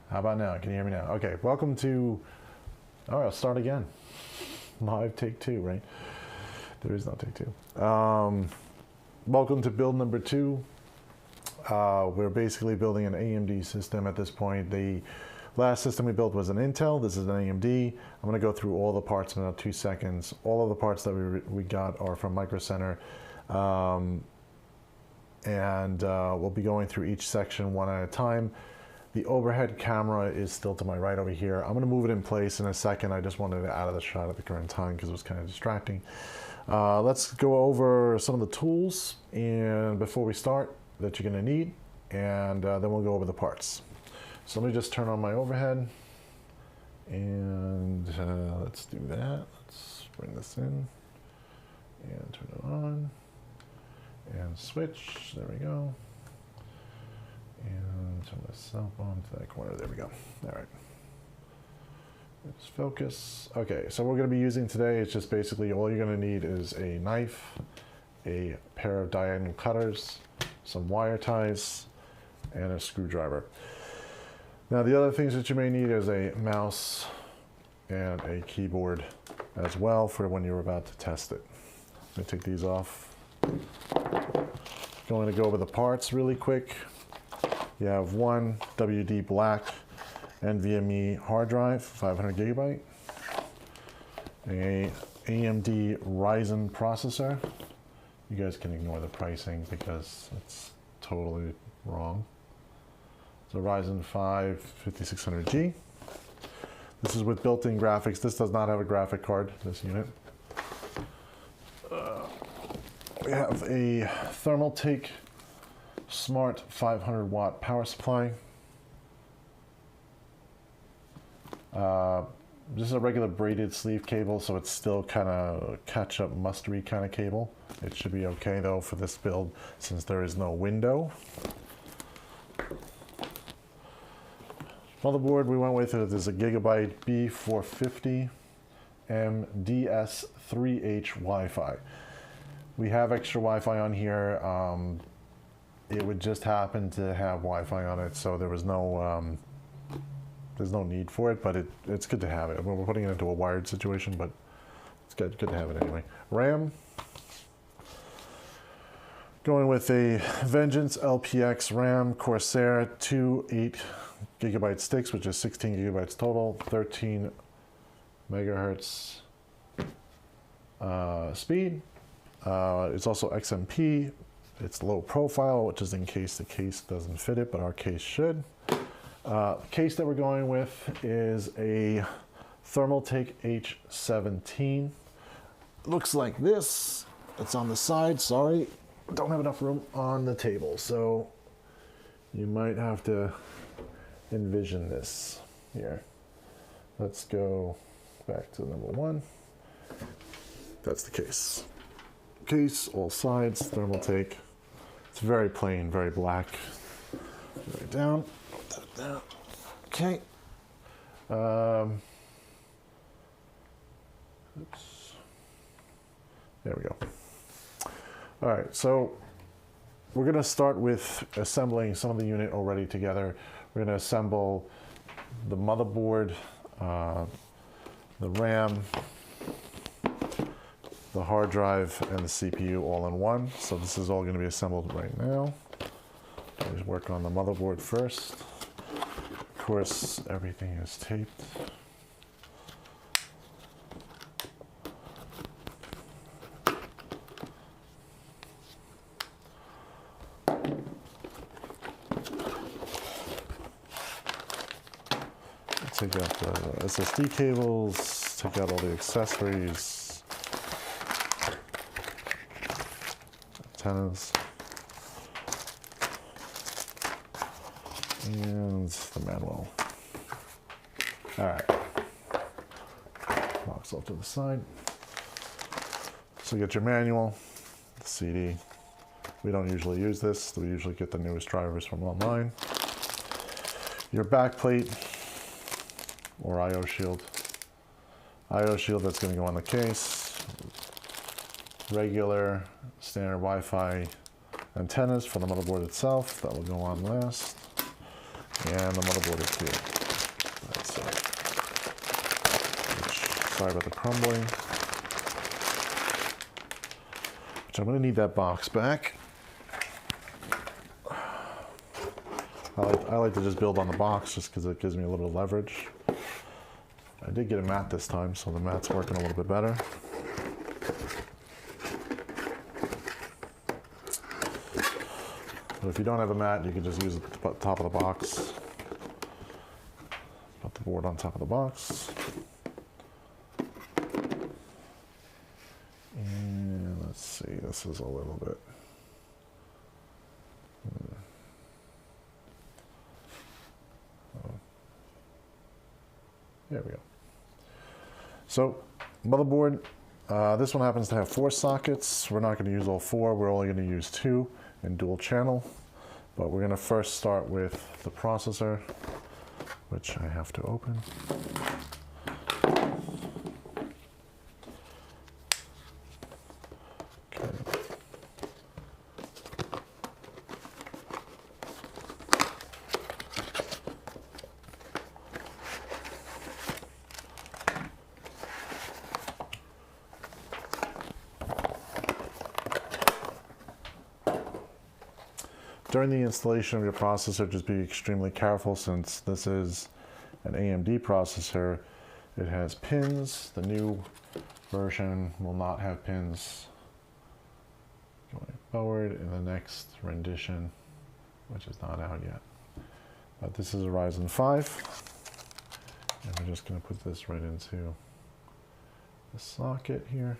How about now? Can you hear me now? Okay, welcome to, all right, I'll start again. Live take two, right? There is no take two. Welcome to build number 2. We're basically building an AMD system at this point. The last system we built was an Intel. This is an AMD. I'm going to go through all the parts in about 2 seconds. All of the parts that we got are from Micro Center. We'll be going through each section one at a time. The overhead camera is still to my right over here. I'm going to move it in place in a second. I just wanted it out of the shot at the current time because it was kind of distracting. Let's go over some of the tools and before we start that you're going to need, and then we'll go over the parts. So let me just turn on my overhead, and let's do that. Let's bring this in and turn it on and switch. There we go. And turn this up onto that corner. There we go. All right. Let's focus. Okay, so what we're going to be using today is just basically all you're going to need is a knife, a pair of diagonal cutters, some wire ties, and a screwdriver. Now the other things that you may need is a mouse and a keyboard as well for when you're about to test it. I'm going to take these off. Going to go over the parts really quick. You have one WD black NVMe hard drive, 500 gigabyte, a AMD Ryzen processor. You guys can ignore the pricing because it's totally wrong. It's a Ryzen 5 5600G. This is with built-in graphics. This does not have a graphic card, this unit. We have a Thermaltake Smart 500 watt power supply. This is a regular braided sleeve cable, so it's still kind of catch-up mustery kind of cable. It should be okay though for this build since there is no window. Motherboard we went with is a Gigabyte B450 MDS3H Wi-Fi. We have extra Wi-Fi on here. It would just happen to have Wi-Fi on it, so there was no there's no need for it, but it's good to have it. We're putting it into a wired situation, but it's good to have it anyway. RAM, going with a Vengeance LPX RAM Corsair 2 8 gigabyte sticks, which is 16 gigabytes total, 13 megahertz speed. It's also XMP. It's low profile, which is in case the case doesn't fit it, but our case should. The case that we're going with is a Thermaltake H17. Looks like this. It's on the side, sorry. Don't have enough room on the table, so you might have to envision this here. Let's go back to number 1. That's the case. Case, all sides, Thermaltake. It's very plain, very black. Right down. Down. Okay. Oops. There we go. All right, so we're going to start with assembling some of the unit already together. We're going to assemble the motherboard, the RAM, the hard drive, and the CPU all in one. So this is all going to be assembled right now. Always work on the motherboard first. Of course, everything is taped. Take out the SSD cables, take out all the accessories, antennas, and the manual. All right, box off to the side. So you get your manual, the CD. We don't usually use this. We usually get the newest drivers from online. Your back plate or I/O shield. I/O shield that's going to go on the case. Regular standard Wi-Fi antennas for the motherboard itself. That will go on last. And the motherboard is here. Sorry about the crumbling. Which I'm going to need that box back. I like to just build on the box just because it gives me a little bit of leverage. I did get a mat this time, so the mat's working a little bit better. But if you don't have a mat, you can just use the top of the box. Put the board on top of the box. And let's see, this is a little bit. There we go. So, motherboard, this one happens to have 4 sockets. We're not going to use all 4, we're only going to use 2 in dual channel. But we're going to first start with the processor, which I have to open. During the installation of your processor, just be extremely careful since this is an AMD processor. It has pins. The new version will not have pins going forward in the next rendition, which is not out yet. But this is a Ryzen 5. And we're just going to put this right into the socket here.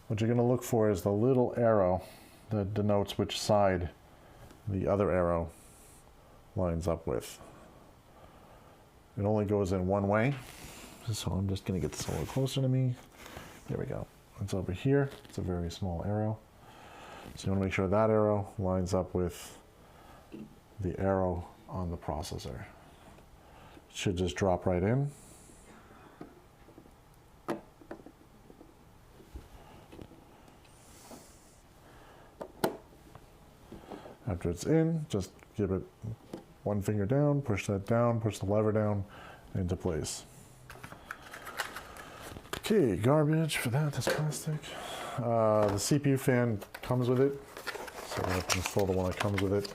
What you're going to look for is the little arrow that denotes which side the other arrow lines up with. It only goes in one way, so I'm just going to get this a little closer to me. There we go. It's over here. It's a very small arrow. So you want to make sure that arrow lines up with the arrow on the processor. It should just drop right in. After it's in, just give it one finger down, push that down, push the lever down into place. Okay, garbage for that, that's plastic. The CPU fan comes with it, so I have to install the one that comes with it.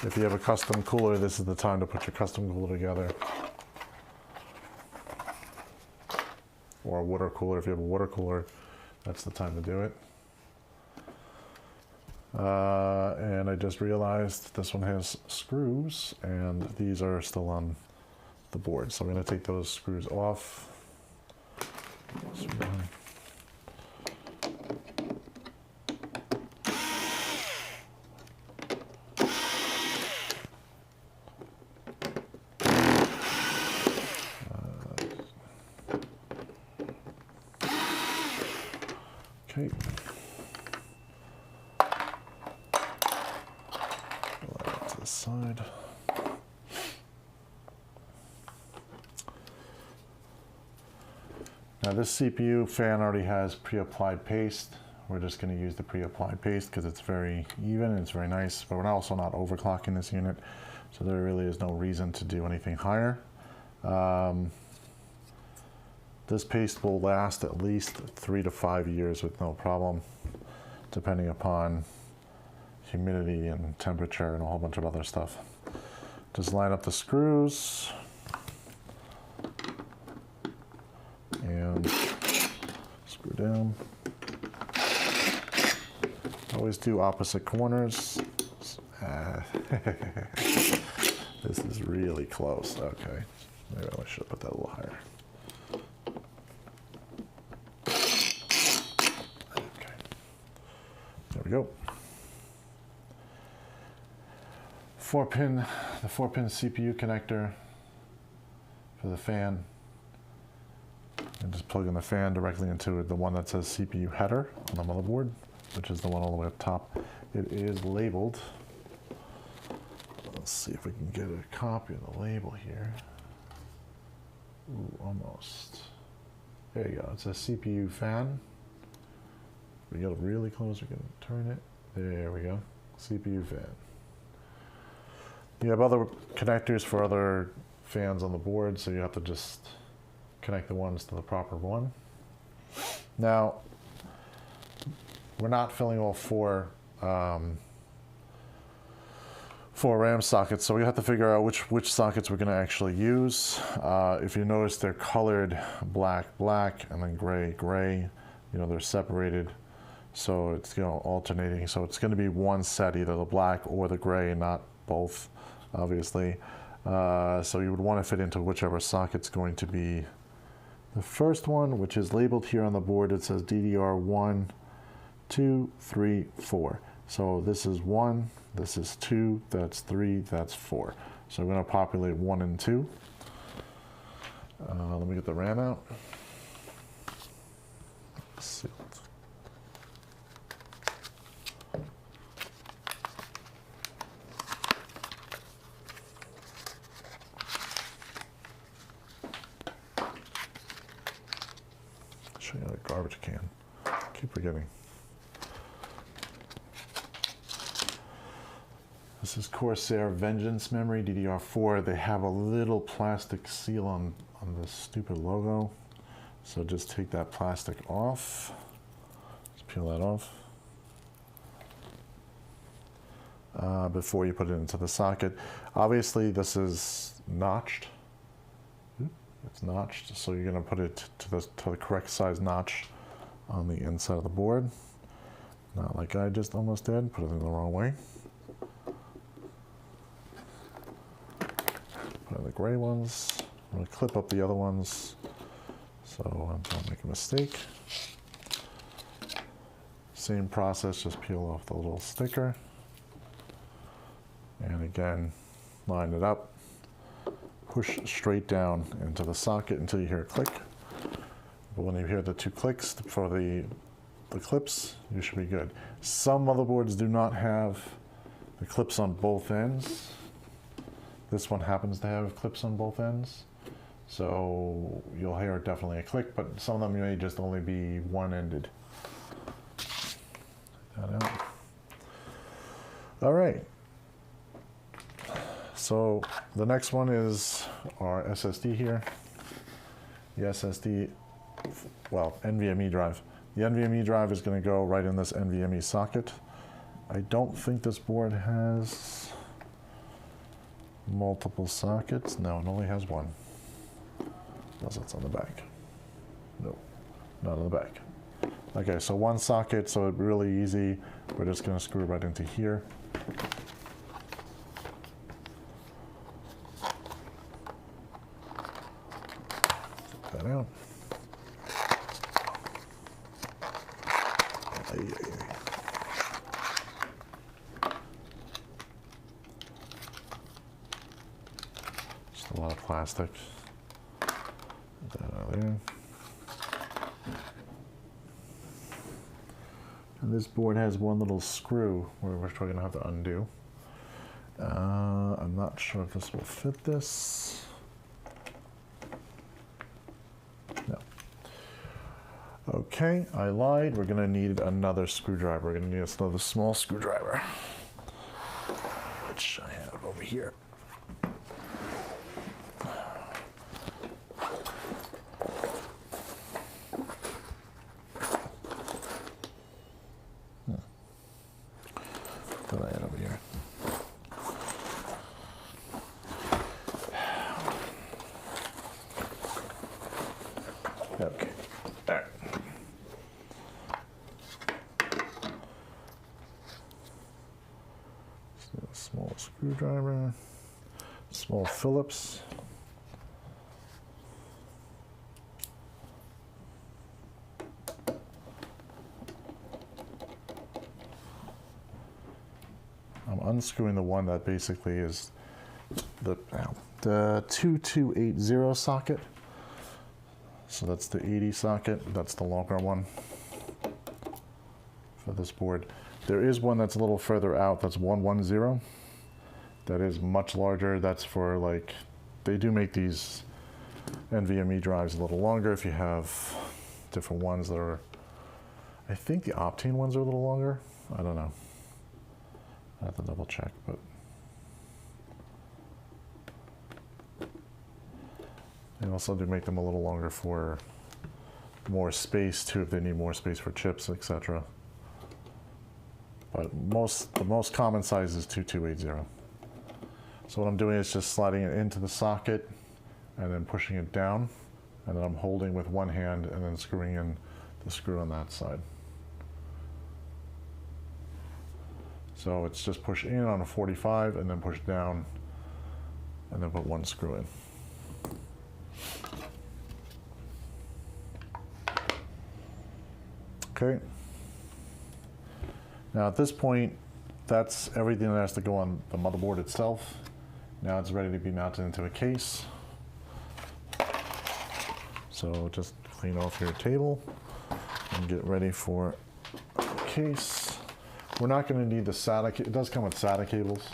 If you have a custom cooler, this is the time to put your custom cooler together. Or a water cooler, if you have a water cooler, that's the time to do it. And I just realized this one has screws and these are still on the board. So I'm going to take those screws off. Okay. Side. Now this CPU fan already has pre-applied paste. We're just going to use the pre-applied paste because it's very even and it's very nice, but we're also not overclocking this unit, so there really is no reason to do anything higher. This paste will last at least 3 to 5 years with no problem, depending upon humidity and temperature and a whole bunch of other stuff. Just line up the screws and screw down. Always do opposite corners. This is really close. Okay, maybe I should put that a little higher. Okay, there we go. The 4-pin CPU connector for the fan, and just plug in the fan directly into the one that says CPU header on the motherboard, which is the one all the way up top. It is labeled. Let's see if we can get a copy of the label here. Ooh, almost. There you go. It's a CPU fan. we get really close, we can turn it. There we go. CPU fan. You have other connectors for other fans on the board, so you have to just connect the ones to the proper one. Now, we're not filling all four RAM sockets, so we have to figure out which sockets we're going to actually use. If you notice, they're colored black, black, and then gray, gray. You know, they're separated, so it's, you know, alternating. So it's going to be one set, either the black or the gray, not both, obviously. So you would want to fit into whichever socket's going to be the first one, which is labeled here on the board. It says DDR1, 2, 3, 4. So this is 1, this is 2, that's 3, that's 4. So we're going to populate 1 and 2. Let me get the RAM out. Let's see. Show you a garbage can. Keep forgetting. This is Corsair Vengeance memory, DDR4. They have a little plastic seal on this stupid logo. So just take that plastic off. Just peel that off. Before you put it into the socket. Obviously this is notched. It's notched, so you're going to put it to the correct size notch on the inside of the board. Not like I just almost did, put it in the wrong way. Put in the gray ones. I'm going to clip up the other ones so I don't make a mistake. Same process, just peel off the little sticker. And again, line it up. Push straight down into the socket until you hear a click. But when you hear the 2 clicks for the clips, you should be good. Some motherboards do not have the clips on both ends. This one happens to have clips on both ends. So you'll hear definitely a click, but some of them may just only be one-ended. Take that out. All right. So the next one is our SSD here. The SSD, well, NVMe drive. The NVMe drive is going to go right in this NVMe socket. I don't think this board has multiple sockets. No, it only has one. Unless it's on the back. Nope, not on the back. Okay, so one socket, so it's really easy. We're just going to screw it right into here. That out. Just a lot of plastic. Put that out there. And this board has one little screw where we're going to have to undo. I'm not sure if this will fit this. No. Okay, I lied. We're going to need another screwdriver. We're going to need another small screwdriver, which I have over here. What I had over here. Okay. All right. So a small screwdriver, small Phillips. I'm unscrewing the one that basically is the 2280 socket. So that's the 80 socket, that's the longer one for this board. There is one that's a little further out, that's 110. That is much larger, that's for like, they do make these NVMe drives a little longer if you have different ones that are, I I think the Optane ones are a little longer. I don't know. I have to double check, but they also do make them a little longer for more space too, if they need more space for chips, etc. But the most common size is 2280. So what I'm doing is just sliding it into the socket and then pushing it down, and then I'm holding with one hand and then screwing in the screw on that side. So it's just push in on a 45 and then push down and then put one screw in. Okay. Now at this point, that's everything that has to go on the motherboard itself. Now it's ready to be mounted into a case. So just clean off your table and get ready for a case. We're not going to need the SATA. It does come with SATA cables.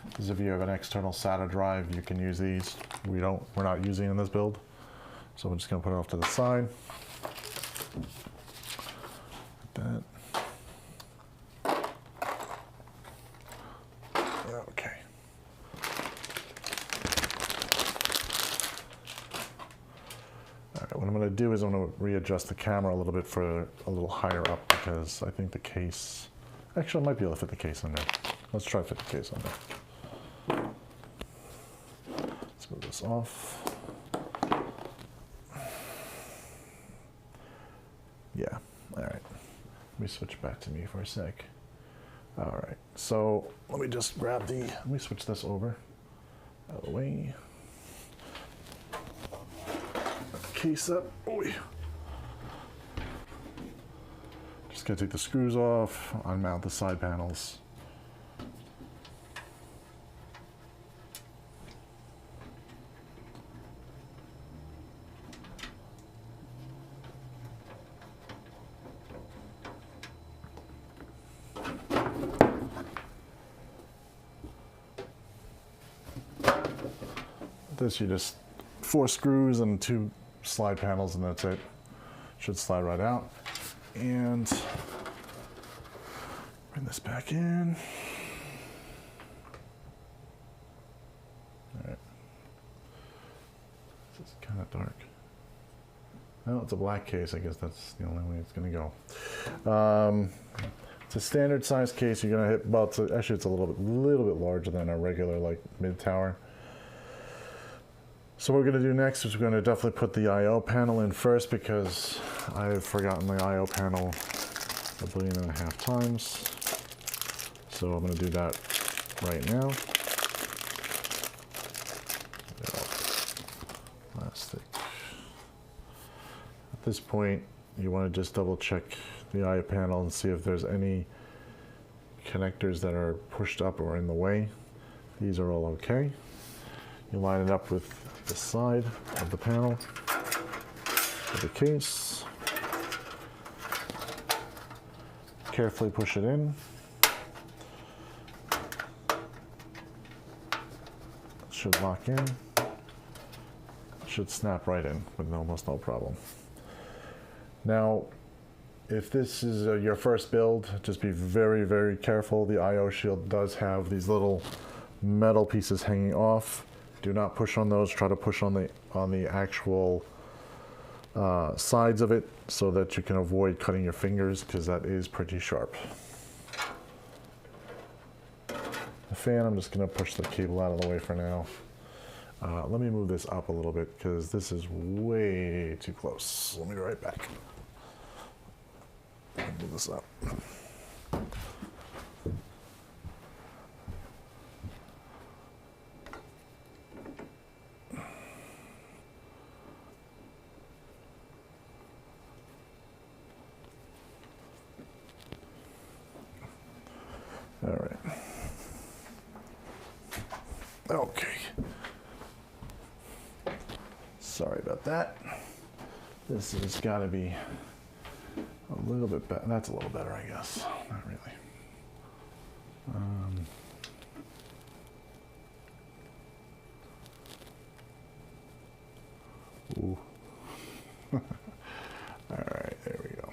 Because if you have an external SATA drive, you can use these. We're not using in this build. So we're just going to put it off to the side. Like that. Okay. All right, what I'm going to do is I'm going to readjust the camera a little bit for a little higher up, because I think the case, actually I might be able to fit the case in there. Let's try to fit the case on there. Let's move this off. Yeah, all right. Let me switch back to me for a sec. All right, so let me just grab let me switch this over out of the way. Case up. Oh, just gonna take the screws off, unmount the side panels. This, you just 4 screws and 2 slide panels, and that's it. Should slide right out. And bring this back in. All right. This is kind of dark. Well, it's a black case. I guess that's the only way it's going to go. It's a standard size case. You're going to hit, well, actually it's a little bit larger than a regular like mid-tower. So what we're going to do next is we're going to definitely put the I/O panel in first, because I've forgotten the I/O panel 1.5 billion times. So I'm going to do that right now. Plastic. At this point, you want to just double check the I/O panel and see if there's any connectors that are pushed up or in the way. These are all okay. You line it up with the side of the panel of the case. Carefully push it in. It should lock in. It should snap right in with almost no problem. Now, if this is your first build, just be very, very careful. The I/O shield does have these little metal pieces hanging off. Do not push on those. Try to push on the actual sides of it, so that you can avoid cutting your fingers, because that is pretty sharp. The fan, I'm just going to push the cable out of the way for now. Let me move this up a little bit, because this is way too close. Let me be right back. Move this up. All right. Okay. Sorry about that. This has got to be a little bit better. That's a little better, I guess. Not really. Ooh. All right, there we go.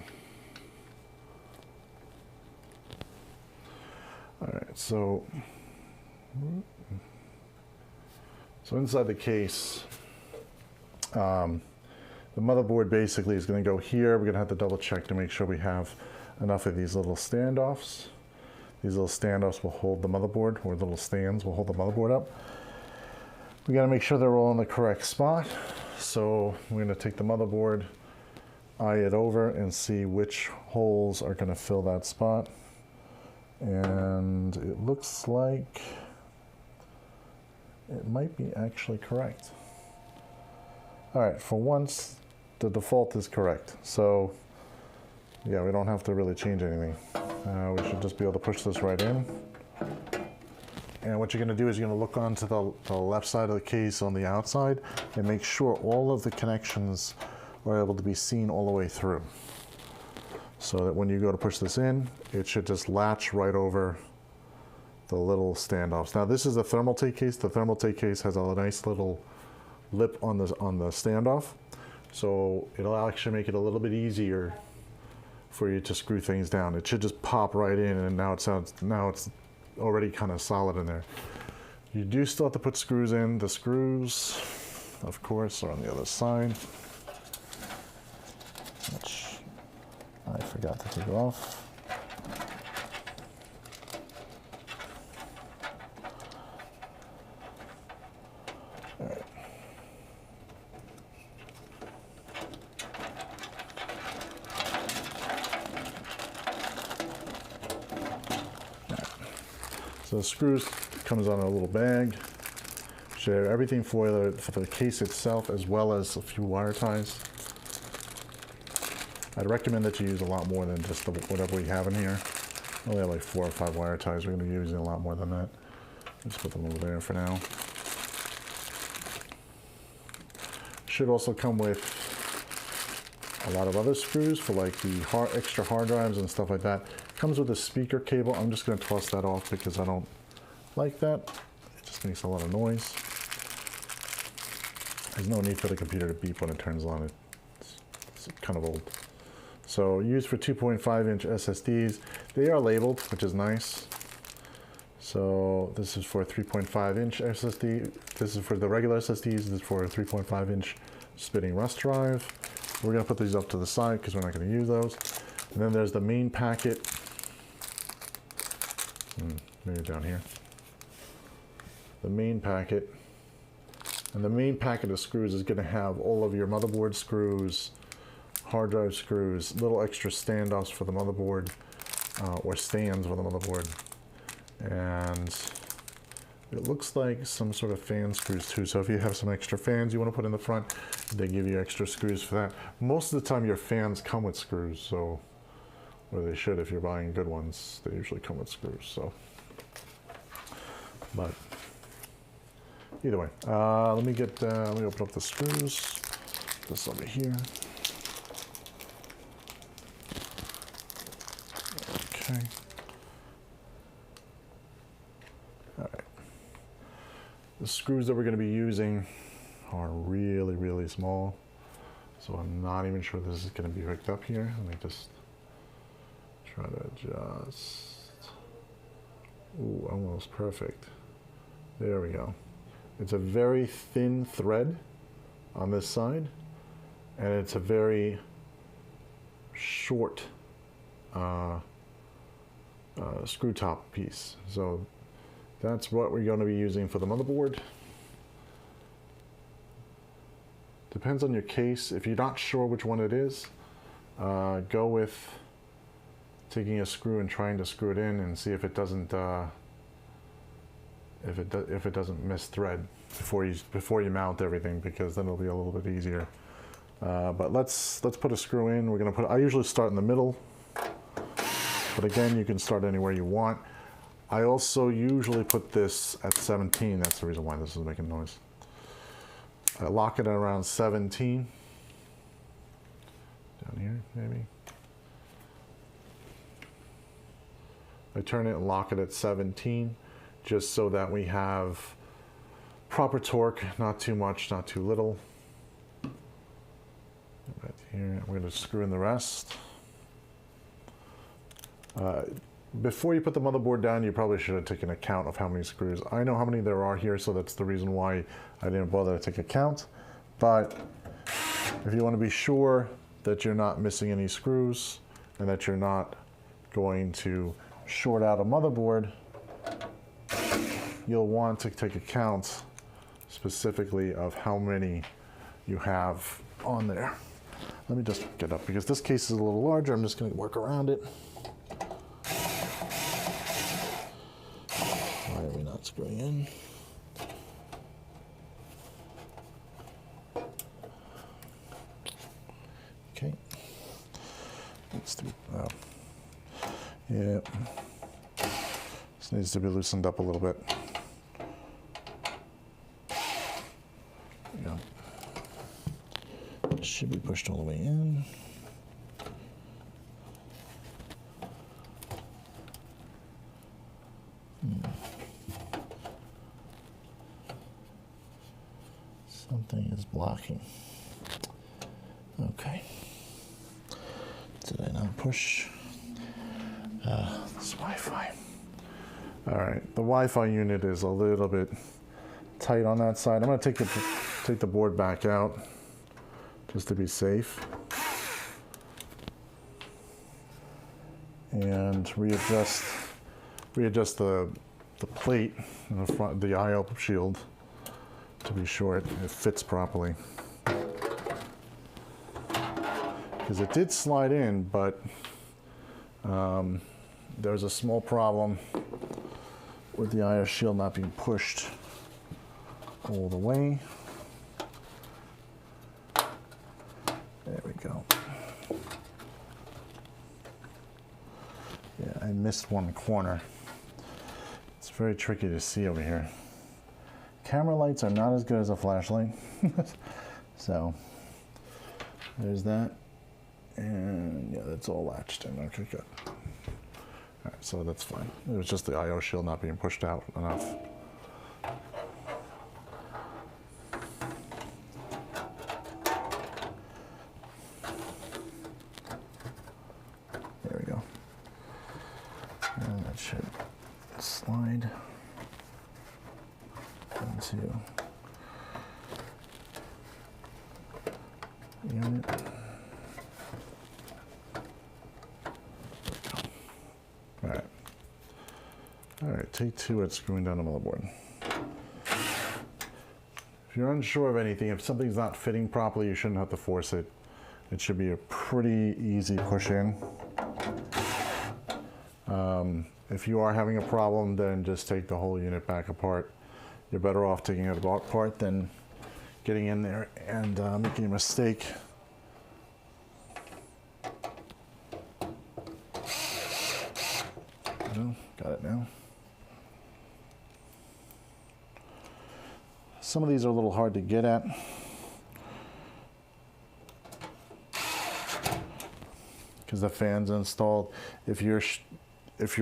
so inside the case, the motherboard basically is going to go here. We're going to have to double check to make sure we have enough of these little standoffs. These little standoffs will hold the motherboard, or little stands will hold the motherboard up. We got to make sure they're all in the correct spot. So we're going to take the motherboard, eye it over, and see which holes are going to fill that spot. And it looks like it might be actually correct. All right, for once, the default is correct. So yeah, we don't have to really change anything. We should just be able to push this right in. And what you're going to do is you're going to look onto the left side of the case on the outside and make sure all of the connections are able to be seen all the way through. So that when you go to push this in, it should just latch right over the little standoffs. Now this is a Thermaltake case. The Thermaltake case has a nice little lip on the standoff. So it'll actually make it a little bit easier for you to screw things down. It should just pop right in, and now it's already kind of solid in there. You do still have to put screws in. The screws, of course, are on the other side, which I forgot to take off. All right. So the screws comes on a little bag. Share everything for the case itself, as well as a few wire ties. I'd recommend that you use a lot more than just whatever we have in here. I only have like 4 or 5 wire ties. We're going to be using a lot more than that. Let's put them over there for now. Should also come with a lot of other screws for like the extra hard drives and stuff like that. Comes with a speaker cable. I'm just going to toss that off because I don't like that. It just makes a lot of noise. There's no need for the computer to beep when it turns on. It's kind of old. So used for 2.5-inch SSDs. They are labeled, which is nice. So this is for a 3.5-inch SSD. This is for the regular SSDs. This is for a 3.5-inch spinning Rust drive. We're going to put these up to the side because we're not going to use those. And then there's the main packet. Maybe down here. The main packet. And the main packet of screws is going to have all of your motherboard screws, hard drive screws, little extra standoffs for the motherboard, or stands for the motherboard. And it looks like some sort of fan screws too. So if you have some extra fans you want to put in the front, they give you extra screws for that. Most of the time your fans come with screws, so, or they should if you're buying good ones. They usually come with screws, so. But either way, let me open up the screws. This over here. Okay. All right. The screws that we're going to be using are really, really small. So I'm not even sure this is going to be hooked up here. Let me just try to adjust. Ooh, almost perfect. There we go. It's a very thin thread on this side, and it's a very short screw top piece. So that's what we're going to be using for the motherboard. Depends on your case. If you're not sure which one it is, go with taking a screw and trying to screw it in and see if it doesn't if it doesn't mis-thread before you mount everything, because then it'll be a little bit easier. But let's put a screw in. We're gonna I usually start in the middle, but again, you can start anywhere you want. I also usually put this at 17. That's the reason why this is making noise. I lock it at around 17. Down here, maybe. I turn it and lock it at 17, just so that we have proper torque, not too much, not too little. Right here, we're going to screw in the rest. before you put the motherboard down, you probably should have taken a count of how many screws. I know how many there are here, so that's the reason why I didn't bother to take a count. But if you want to be sure that you're not missing any screws and that you're not going to short out a motherboard, you'll want to take a count specifically of how many you have on there. Let me just get up because this case is a little larger. I'm just going to work around it. Why are we not screwing in? Okay. Let's do, yeah. This needs to be loosened up a little bit. Yeah. Should be pushed all the way in. Something is blocking. Okay. Did I not push? This Wi-Fi. All right, the Wi-Fi unit is a little bit tight on that side. I'm going to take the board back out just to be safe, and readjust the plate in the front, the I/O shield, to be sure it fits properly. Because it did slide in, but there's a small problem with the I/O shield not being pushed all the way. There we go. Yeah, I missed one corner. It's very tricky to see over here. Camera lights are not as good as a flashlight. So there's that. And yeah, that's all latched in. Okay, good. All right, so that's fine. It was just the I/O shield not being pushed out enough. There we go. And that should slide into the unit. All right, take two at screwing down the motherboard. If you're unsure of anything, if something's not fitting properly, you shouldn't have to force it. It should be a pretty easy push in. If you are having a problem, then just take the whole unit back apart. You're better off taking it apart than getting in there and making a mistake. Got it now. Some of these are a little hard to get at. Because the fan's installed. If you're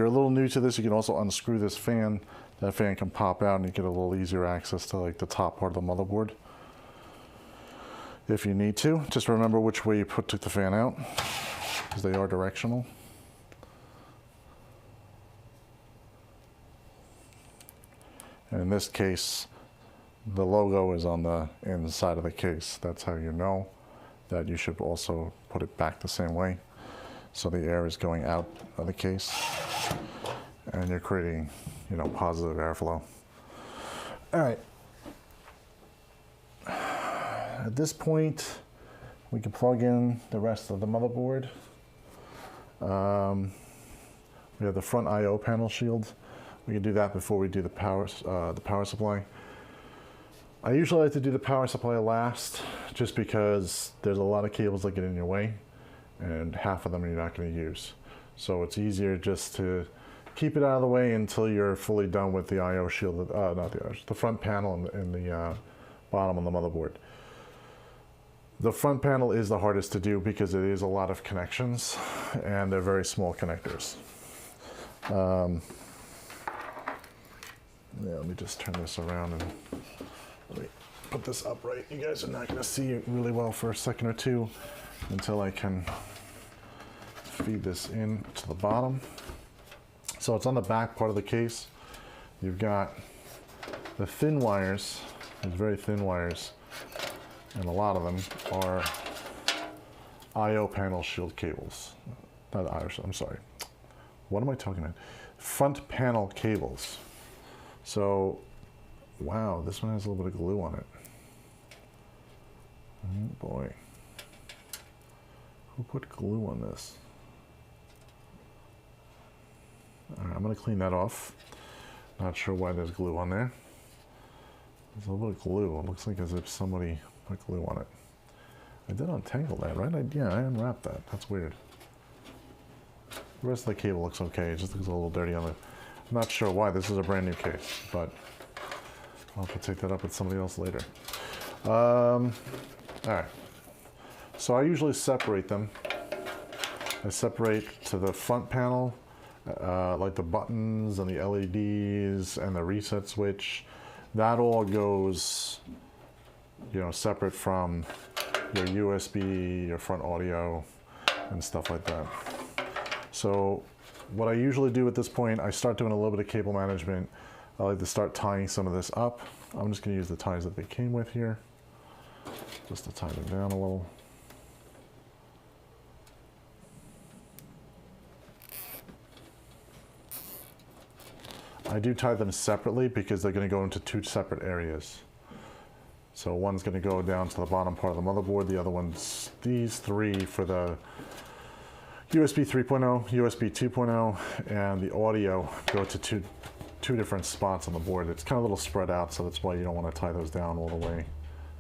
a little new to this, you can also unscrew this fan. That fan can pop out and you get a little easier access to like the top part of the motherboard. If you need to, just remember which way you took the fan out, because they are directional. And in this case, the logo is on the inside of the case. That's how you know that you should also put it back the same way. So the air is going out of the case and you're creating, you know, positive airflow. All right. At this point, we can plug in the rest of the motherboard. We have the front I/O panel shield. We can do that before we do the power supply. I usually like to do the power supply last, just because there's a lot of cables that get in your way, and half of them you're not going to use. So it's easier just to keep it out of the way until you're fully done with the I/O shield, the front panel and the bottom of the motherboard. The front panel is the hardest to do because it is a lot of connections, and they're very small connectors. Yeah, let me just turn this around and let me put this upright. You guys are not going to see it really well for a second or two until I can feed this in to the bottom. So it's on the back part of the case. You've got the thin wires, these very thin wires, and a lot of them are I/O panel shield cables. Not I/O, I'm sorry. What am I talking about? Front panel cables. So, wow, this one has a little bit of glue on it. Oh boy. Who put glue on this? All right, I'm gonna clean that off. Not sure why there's glue on there. There's a little bit of glue. It looks like as if somebody put glue on it. I did untangle that, right? Yeah, I unwrapped that. That's weird. The rest of the cable looks okay. It just looks a little dirty on it. I'm not sure why. This is a brand new case, but I'll have to take that up with somebody else later. All right. So I usually separate them. I separate to the front panel, like the buttons and the LEDs and the reset switch. That all goes, you know, separate from your USB, your front audio, and stuff like that. So what I usually do at this point, I start doing a little bit of cable management. I like to start tying some of this up. I'm just going to use the ties that they came with here, just to tie them down a little. I do tie them separately because they're going to go into two separate areas. So one's going to go down to the bottom part of the motherboard, the other one's these three for the USB 3.0, USB 2.0, and the audio go to two different spots on the board. It's kind of a little spread out, so that's why you don't want to tie those down all the way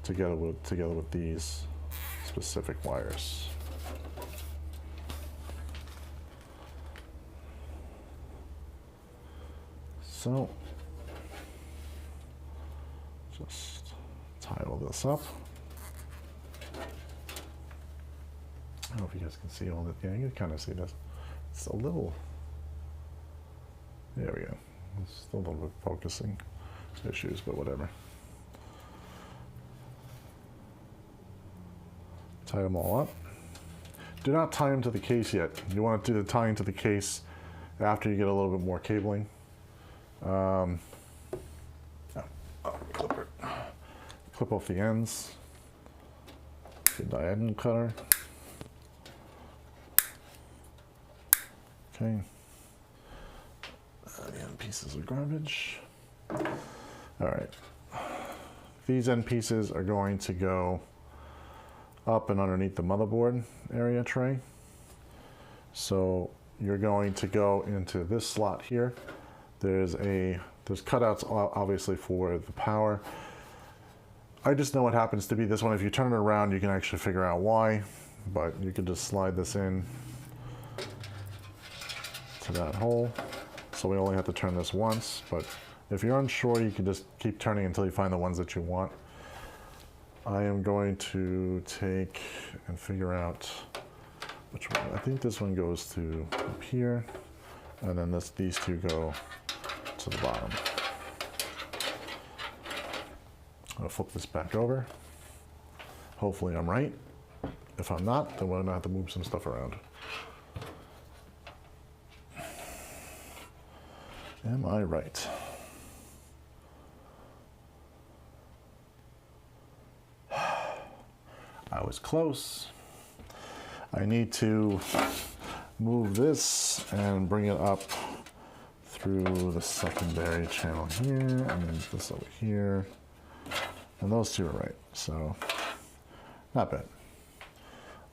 together with these specific wires. So just tie all this up. I don't know if you guys can see all that. Yeah, you can kind of see this. It's a little, there we go. It's still a little bit focusing issues, but whatever. Tie them all up. Do not tie them to the case yet. You want to do the tying to the case after you get a little bit more cabling. Clip off the ends. The diagonal cutter. Okay. The end pieces are garbage. All right. These end pieces are going to go up and underneath the motherboard area tray. So you're going to go into this slot here. There's cutouts obviously for the power. I just know what happens to be this one. If you turn it around, you can actually figure out why, but you can just slide this in to that hole. So we only have to turn this once, but if you're unsure, you can just keep turning until you find the ones that you want. I am going to take and figure out which one. I think this one goes to up here, and then these two go to the bottom. I'll flip this back over. Hopefully I'm right. If I'm not, then we're gonna have to move some stuff around. Am I right? I was close. I need to move this and bring it up through the secondary channel here, and then this over here. And those two are right, so not bad.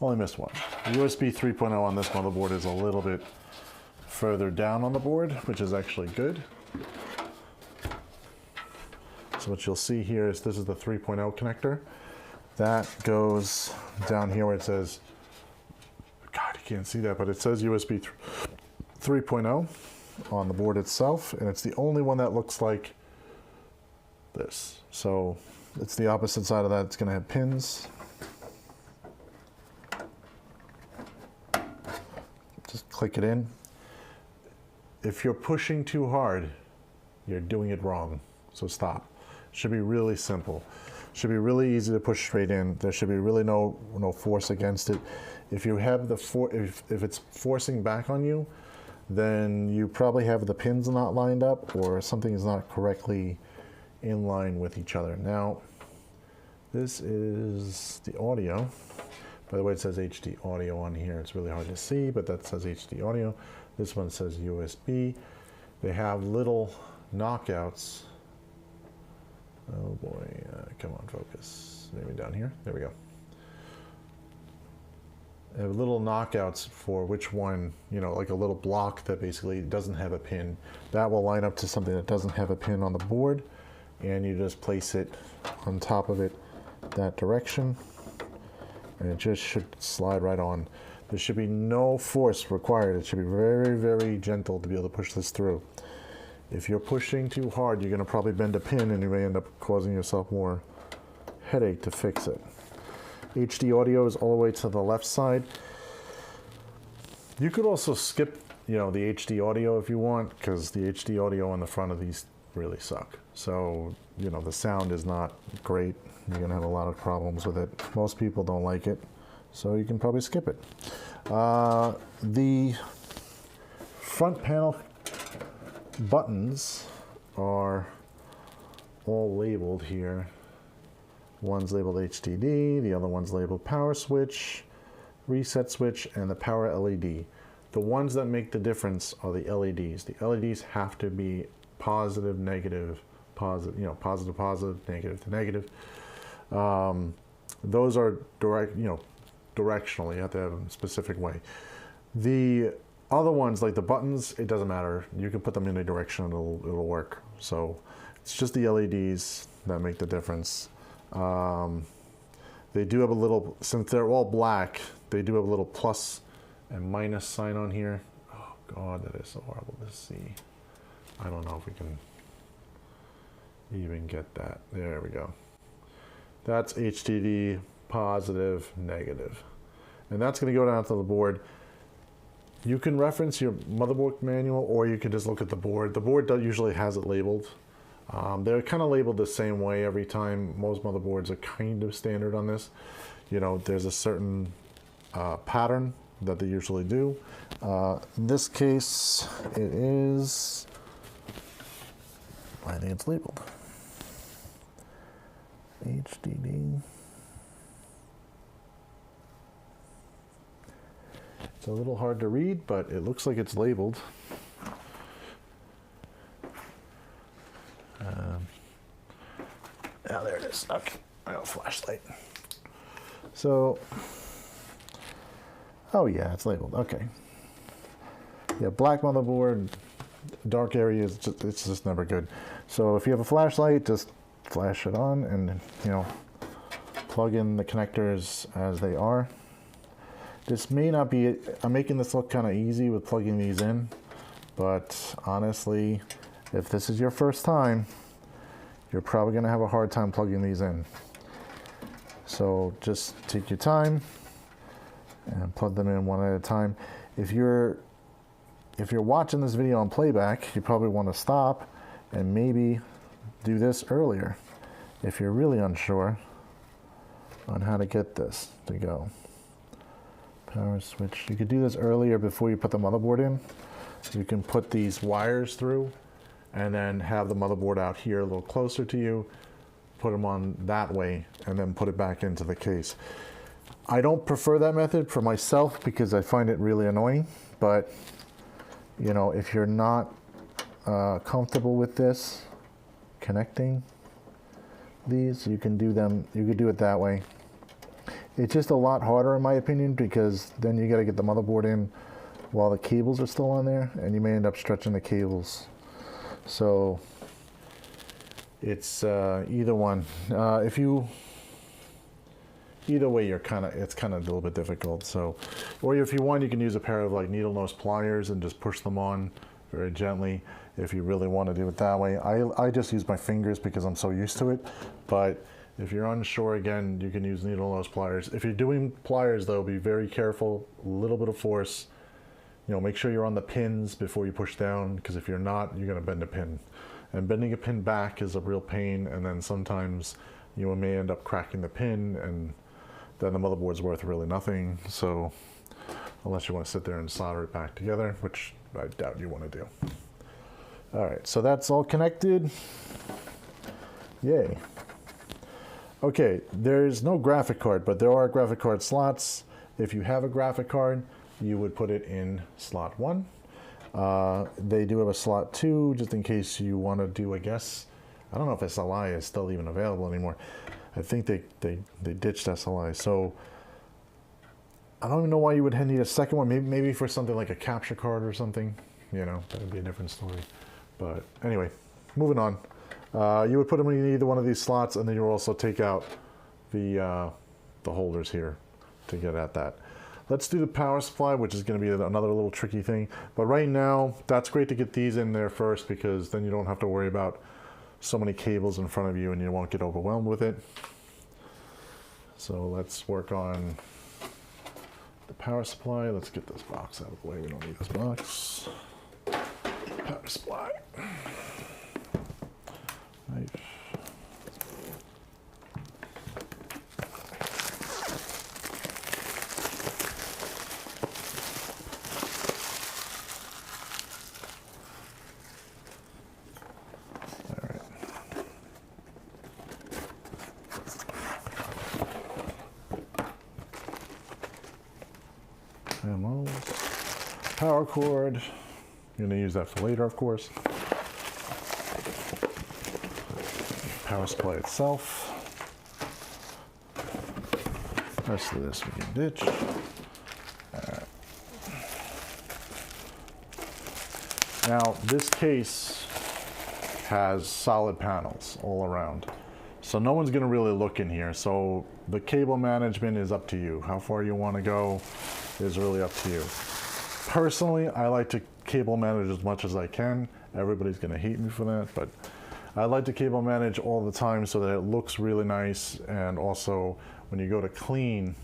Only missed one. The USB 3.0 on this motherboard is a little bit further down on the board, which is actually good. So what you'll see here is this is the 3.0 connector. That goes down here where it says, God, you can't see that, but it says USB 3.0 on the board itself, and it's the only one that looks like this. So it's the opposite side of that. It's going to have pins. Just click it in. If you're pushing too hard, you're doing it wrong. So stop. It should be really simple. It should be really easy to push straight in. There should be really no force against it. If you have if it's forcing back on you, then you probably have the pins not lined up or something is not correctly in line with each other. Now, this is the audio. By the way, it says HD audio on here. It's really hard to see, but that says HD audio. This one says USB. They have little knockouts. Oh boy, come on, focus. Maybe down here. There we go. They have little knockouts for which one, you know, like a little block that basically doesn't have a pin. That will line up to something that doesn't have a pin on the board, and you just place it on top of it that direction, and it just should slide right on. There should be no force required. It should be very, very gentle to be able to push this through. If you're pushing too hard, you're going to probably bend a pin and you may end up causing yourself more headache to fix it. HD audio is all the way to the left side. You could also skip, you know, the HD audio if you want, because the HD audio on the front of these really suck. So, you know, the sound is not great. You're going to have a lot of problems with it. Most people don't like it, so you can probably skip it. The front panel buttons are all labeled here. One's labeled HDD, the other one's labeled power switch, reset switch, and the power LED. The ones that make the difference are the LEDs. The LEDs have to be positive, negative, positive, you know, positive, positive, negative to negative. Those are direct, you know, directional. You have to have them a specific way. The other ones, like the buttons, it doesn't matter. You can put them in a direction, it'll work. So it's just the LEDs that make the difference. They do have a little, since they're all black, they do have a little plus and minus sign on here. Oh God, that is so horrible to see. I don't know if we can even get that. There we go. That's HDD, positive, negative. And that's going to go down to the board. You can reference your motherboard manual, or you can just look at the board. The board usually has it labeled. They're kind of labeled the same way every time. Most motherboards are kind of standard on this. You know, there's a certain pattern that they usually do. In this case, it is, I think it's labeled HDD. It's a little hard to read, but it looks like it's labeled. Now there it is. Okay, I got a flashlight. So, oh yeah, it's labeled. Okay. Yeah, black motherboard, dark areas. It's just never good. So if you have a flashlight, just flash it on, and you know, plug in the connectors as they are. This may not be. I'm making this look kind of easy with plugging these in, but honestly, if this is your first time, you're probably going to have a hard time plugging these in. So just take your time and plug them in one at a time. If you're watching this video on playback, you probably want to stop and maybe do this earlier if you're really unsure on how to get this to go. Power switch. You could do this earlier before you put the motherboard in. You can put these wires through and then have the motherboard out here a little closer to you, put them on that way, and then put it back into the case. I don't prefer that method for myself because I find it really annoying, but you know, if you're not comfortable with this, connecting these, you can do them, you could do it that way. It's just a lot harder in my opinion, because then you got to get the motherboard in while the cables are still on there, and you may end up stretching the cables. So it's either one. Either way, it's kind of a little bit difficult. So, or if you want, you can use a pair of like needle nose pliers and just push them on very gently. If you really want to do it that way, I just use my fingers because I'm so used to it. But if you're unsure, again, you can use needle nose pliers. If you're doing pliers, though, be very careful. A little bit of force. You know, make sure you're on the pins before you push down, because if you're not, you're going to bend a pin. And bending a pin back is a real pain, and then sometimes you may end up cracking the pin, and then the motherboard's worth really nothing. So unless you want to sit there and solder it back together, which I doubt you want to do. All right, so that's all connected. Yay. Okay, there's no graphic card, but there are graphic card slots. If you have a graphic card, you would put it in slot 1. They do have a slot 2, just in case you want to do, I guess, I don't know if SLI is still even available anymore. I think they ditched SLI, so I don't even know why you would need a second one. Maybe for something like a capture card or something, you know, that would be a different story. But anyway, moving on. You would put them in either one of these slots, and then you'll also take out the holders here to get at that. Let's do the power supply, which is going to be another little tricky thing. But right now, that's great to get these in there first, because then you don't have to worry about so many cables in front of you and you won't get overwhelmed with it. So let's work on the power supply. Let's get this box out of the way. We don't need this box. Power supply. Right. Power cord. You're going to use that for later, of course. Power supply itself. The rest of this we can ditch. Now, this case has solid panels all around, so no one's going to really look in here. So the cable management is up to you. How far you want to go is really up to you. Personally, I like to cable manage as much as I can. Everybody's going to hate me for that, but I like to cable manage all the time so that it looks really nice, and also when you go to clean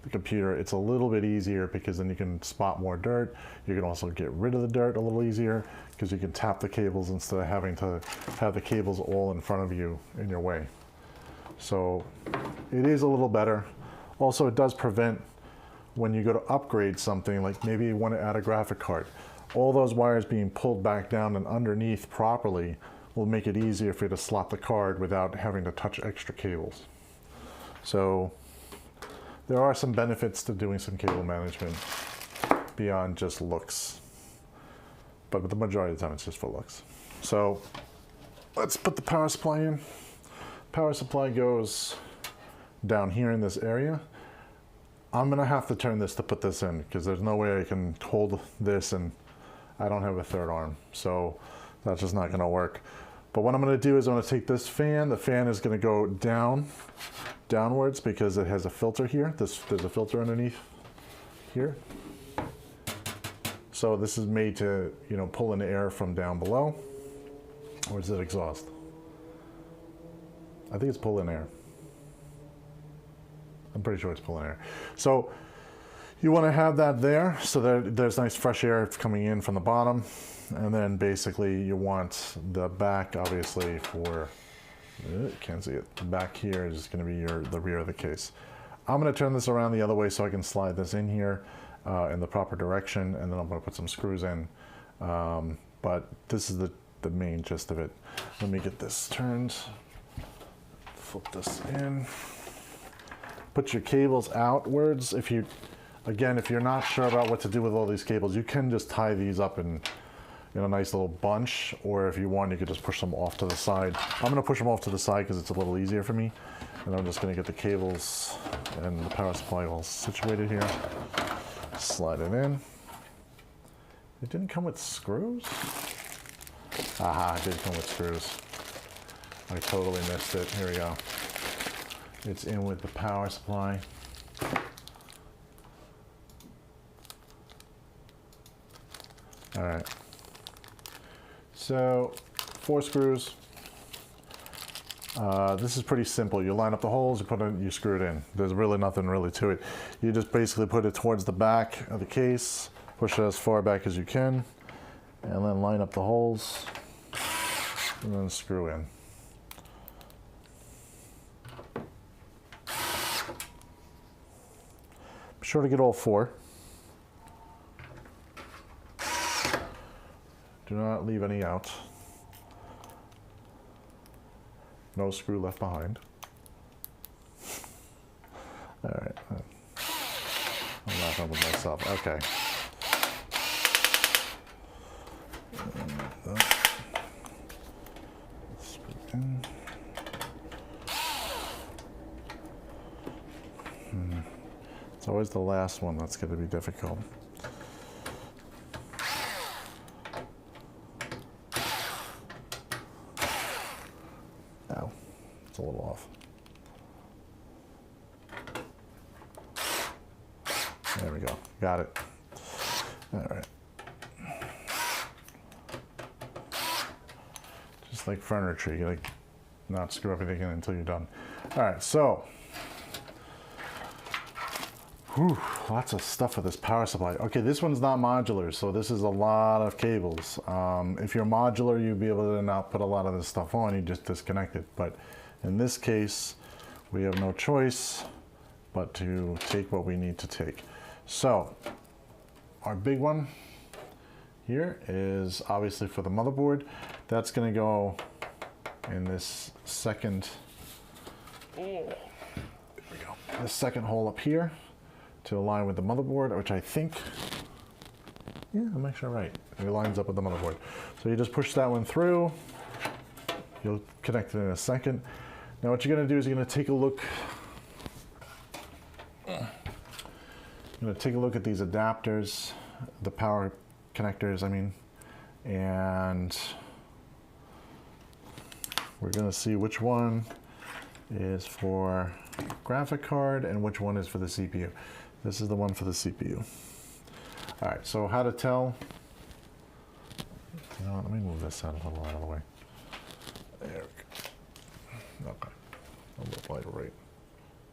the computer, it's a little bit easier because then you can spot more dirt. You can also get rid of the dirt a little easier because you can tap the cables instead of having to have the cables all in front of you in your way. So it is a little better. Also, it does prevent when you go to upgrade something, like maybe you want to add a graphic card, all those wires being pulled back down and underneath properly will make it easier for you to slot the card without having to touch extra cables. So there are some benefits to doing some cable management beyond just looks, but the majority of the time it's just for looks. So let's put the power supply in. Power supply goes down here in this area. I'm gonna have to turn this to put this in because there's no way I can hold this and I don't have a third arm. So that's just not gonna work. But what I'm gonna do is I'm gonna take this fan. The fan is gonna go downwards because it has a filter here. There's a filter underneath here. So this is made to, you know, pull in air from down below. Or is it exhaust? I think it's pull in air. I'm pretty sure it's pulling air. So you want to have that there so that there's nice fresh air coming in from the bottom. And then basically you want the back, obviously, for, can't see it. The back here is going to be the rear of the case. I'm going to turn this around the other way so I can slide this in here in the proper direction, and then I'm going to put some screws in. But this is the main gist of it. Let me get this turned. Flip this in. Put your cables outwards. If you're not sure about what to do with all these cables, you can just tie these up in a nice little bunch, or if you want, you could just push them off to the side. I'm gonna push them off to the side because it's a little easier for me. And I'm just gonna get the cables and the power supply all situated here. Slide it in. It didn't come with screws? Aha, it did come with screws. I totally missed it. Here we go. It's in with the power supply. All right. So 4 screws. This is pretty simple. You line up the holes, you screw it in. There's really nothing really to it. You just basically put it towards the back of the case, push it as far back as you can, and then line up the holes, and then screw in. Be sure to get all 4. Do not leave any out. No screw left behind. All right. I'm laughing with myself. Okay. It's always the last one that's going to be difficult. Ow, it's a little off. There we go. Got it. All right. Just like furniture, you like not screw everything in until you're done. All right, so lots of stuff with this power supply. Okay, this one's not modular, so this is a lot of cables. If you're modular, you'd be able to not put a lot of this stuff on, you just disconnect it. But in this case, we have no choice but to take what we need to take. So our big one here is obviously for the motherboard. That's going to go in this second, there we go, this second hole up here to align with the motherboard, which I think, yeah, I'm not sure right. It lines up with the motherboard. So you just push that one through. You'll connect it in a second. Now what you're going to do is you're going to take a look. I'm going to take a look at these adapters, the power connectors, I mean, and we're going to see which one is for graphic card and which one is for the CPU. This is the one for the CPU. All right, so how to tell? You know what, let me move this out a little out of the way. There we go. Okay, a little light, right?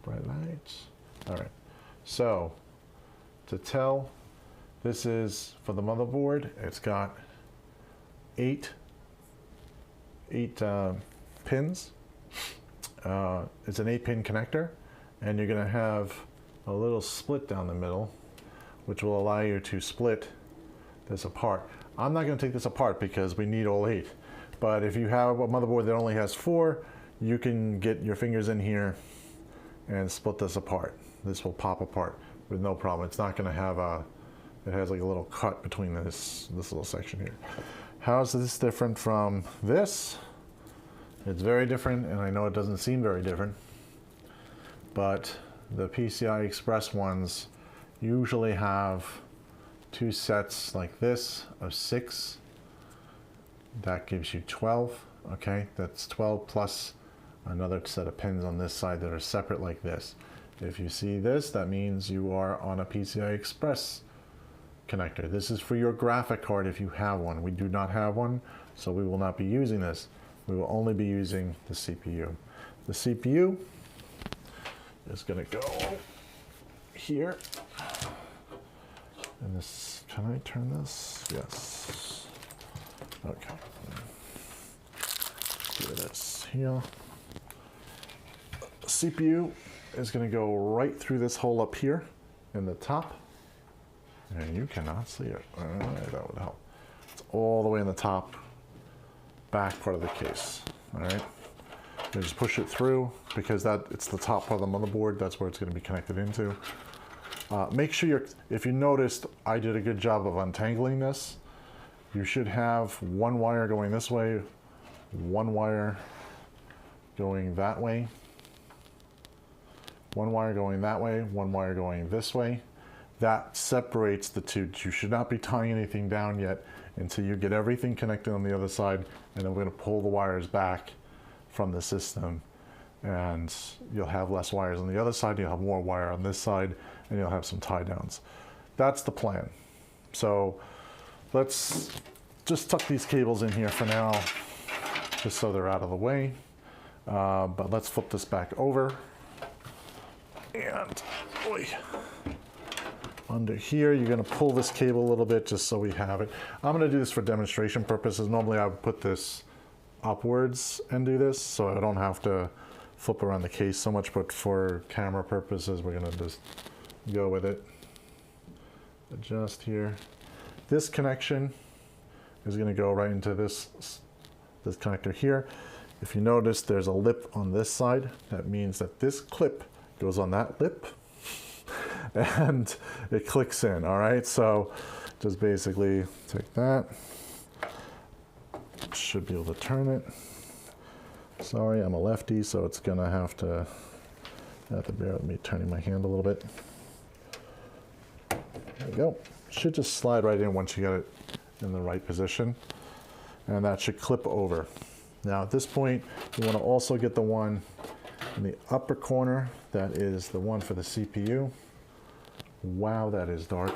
Bright lights. All right, so to tell, this is for the motherboard. It's got eight pins. It's an 8-pin connector, and you're going to have a little split down the middle, which will allow you to split this apart. I'm not going to take this apart because we need all 8. But if you have a motherboard that only has 4, you can get your fingers in here and split this apart. This will pop apart with no problem. It's not going to have a, it has like a little cut between this little section here. How is this different from this? It's very different, and I know it doesn't seem very different, but the PCI Express ones usually have 2 sets like this of 6. That gives you 12, okay? That's 12 plus another set of pins on this side that are separate like this. If you see this, that means you are on a PCI Express connector. This is for your graphic card if you have one. We do not have one, so we will not be using this. We will only be using the CPU. The CPU is going to go here. And this, can I turn this? Yes. Okay. Do this here. The CPU is going to go right through this hole up here in the top. And you cannot see it. That would help. It's all the way in the top, back part of the case. All right. You just push it through because it's the top part of the motherboard. That's where it's going to be connected into. Make sure if you noticed, I did a good job of untangling this. You should have one wire going this way, one wire going that way, one wire going that way, one wire going this way. That separates the two. You should not be tying anything down yet until you get everything connected on the other side, and then we're going to pull the wires back from the system, and you'll have less wires on the other side, you'll have more wire on this side, and you'll have some tie downs. That's the plan. So let's just tuck these cables in here for now, just so they're out of the way. But let's flip this back over. And under here, you're going to pull this cable a little bit just so we have it. I'm going to do this for demonstration purposes. Normally I would put this upwards and do this, so I don't have to flip around the case so much, but for camera purposes, we're going to just go with it. Adjust here. This connection is going to go right into this connector here. If you notice, there's a lip on this side. That means that this clip goes on that lip and it clicks in. All right, so just basically take that. Should be able to turn it. Sorry, I'm a lefty, so it's gonna have to bear with me turning my hand a little bit. There we go. Should just slide right in once you get it in the right position, and that should clip over. Now at this point, you want to also get the one in the upper corner. That is the one for the CPU. Wow, that is dark.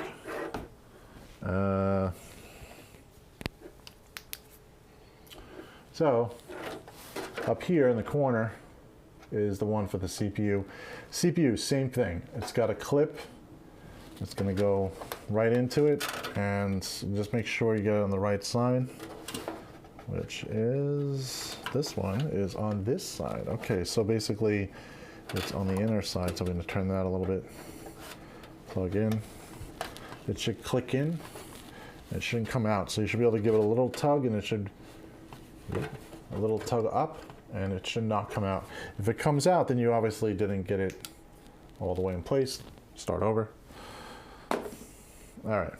So up here in the corner is the one for the CPU. CPU, same thing. It's got a clip. It's going to go right into it, and just make sure you get it on the right side, which is this one is on this side. Okay, so basically it's on the inner side, so I'm going to turn that a little bit. Plug in. It should click in. It shouldn't come out, so you should be able to give it a little tug, and it should a little tug up, and it should not come out. If it comes out, then you obviously didn't get it all the way in place. Start over. All right.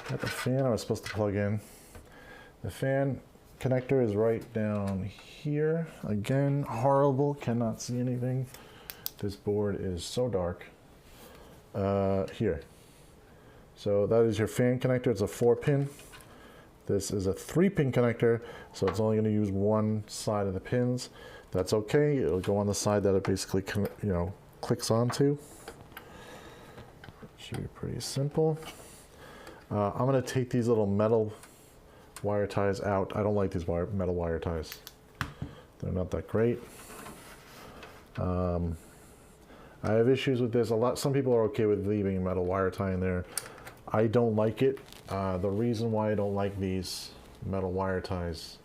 Got the fan I was supposed to plug in. The fan connector is right down here. Again, horrible, cannot see anything. This board is so dark. Here. So that is your fan connector. It's a 4-pin. This is a 3-pin connector, so it's only going to use one side of the pins. That's okay. It'll go on the side that it basically clicks onto. Should be pretty simple. I'm going to take these little metal wire ties out. I don't like these metal wire ties. They're not that great. I have issues with this. Some people are okay with leaving a metal wire tie in there. I don't like it. The reason why I don't like these metal wire ties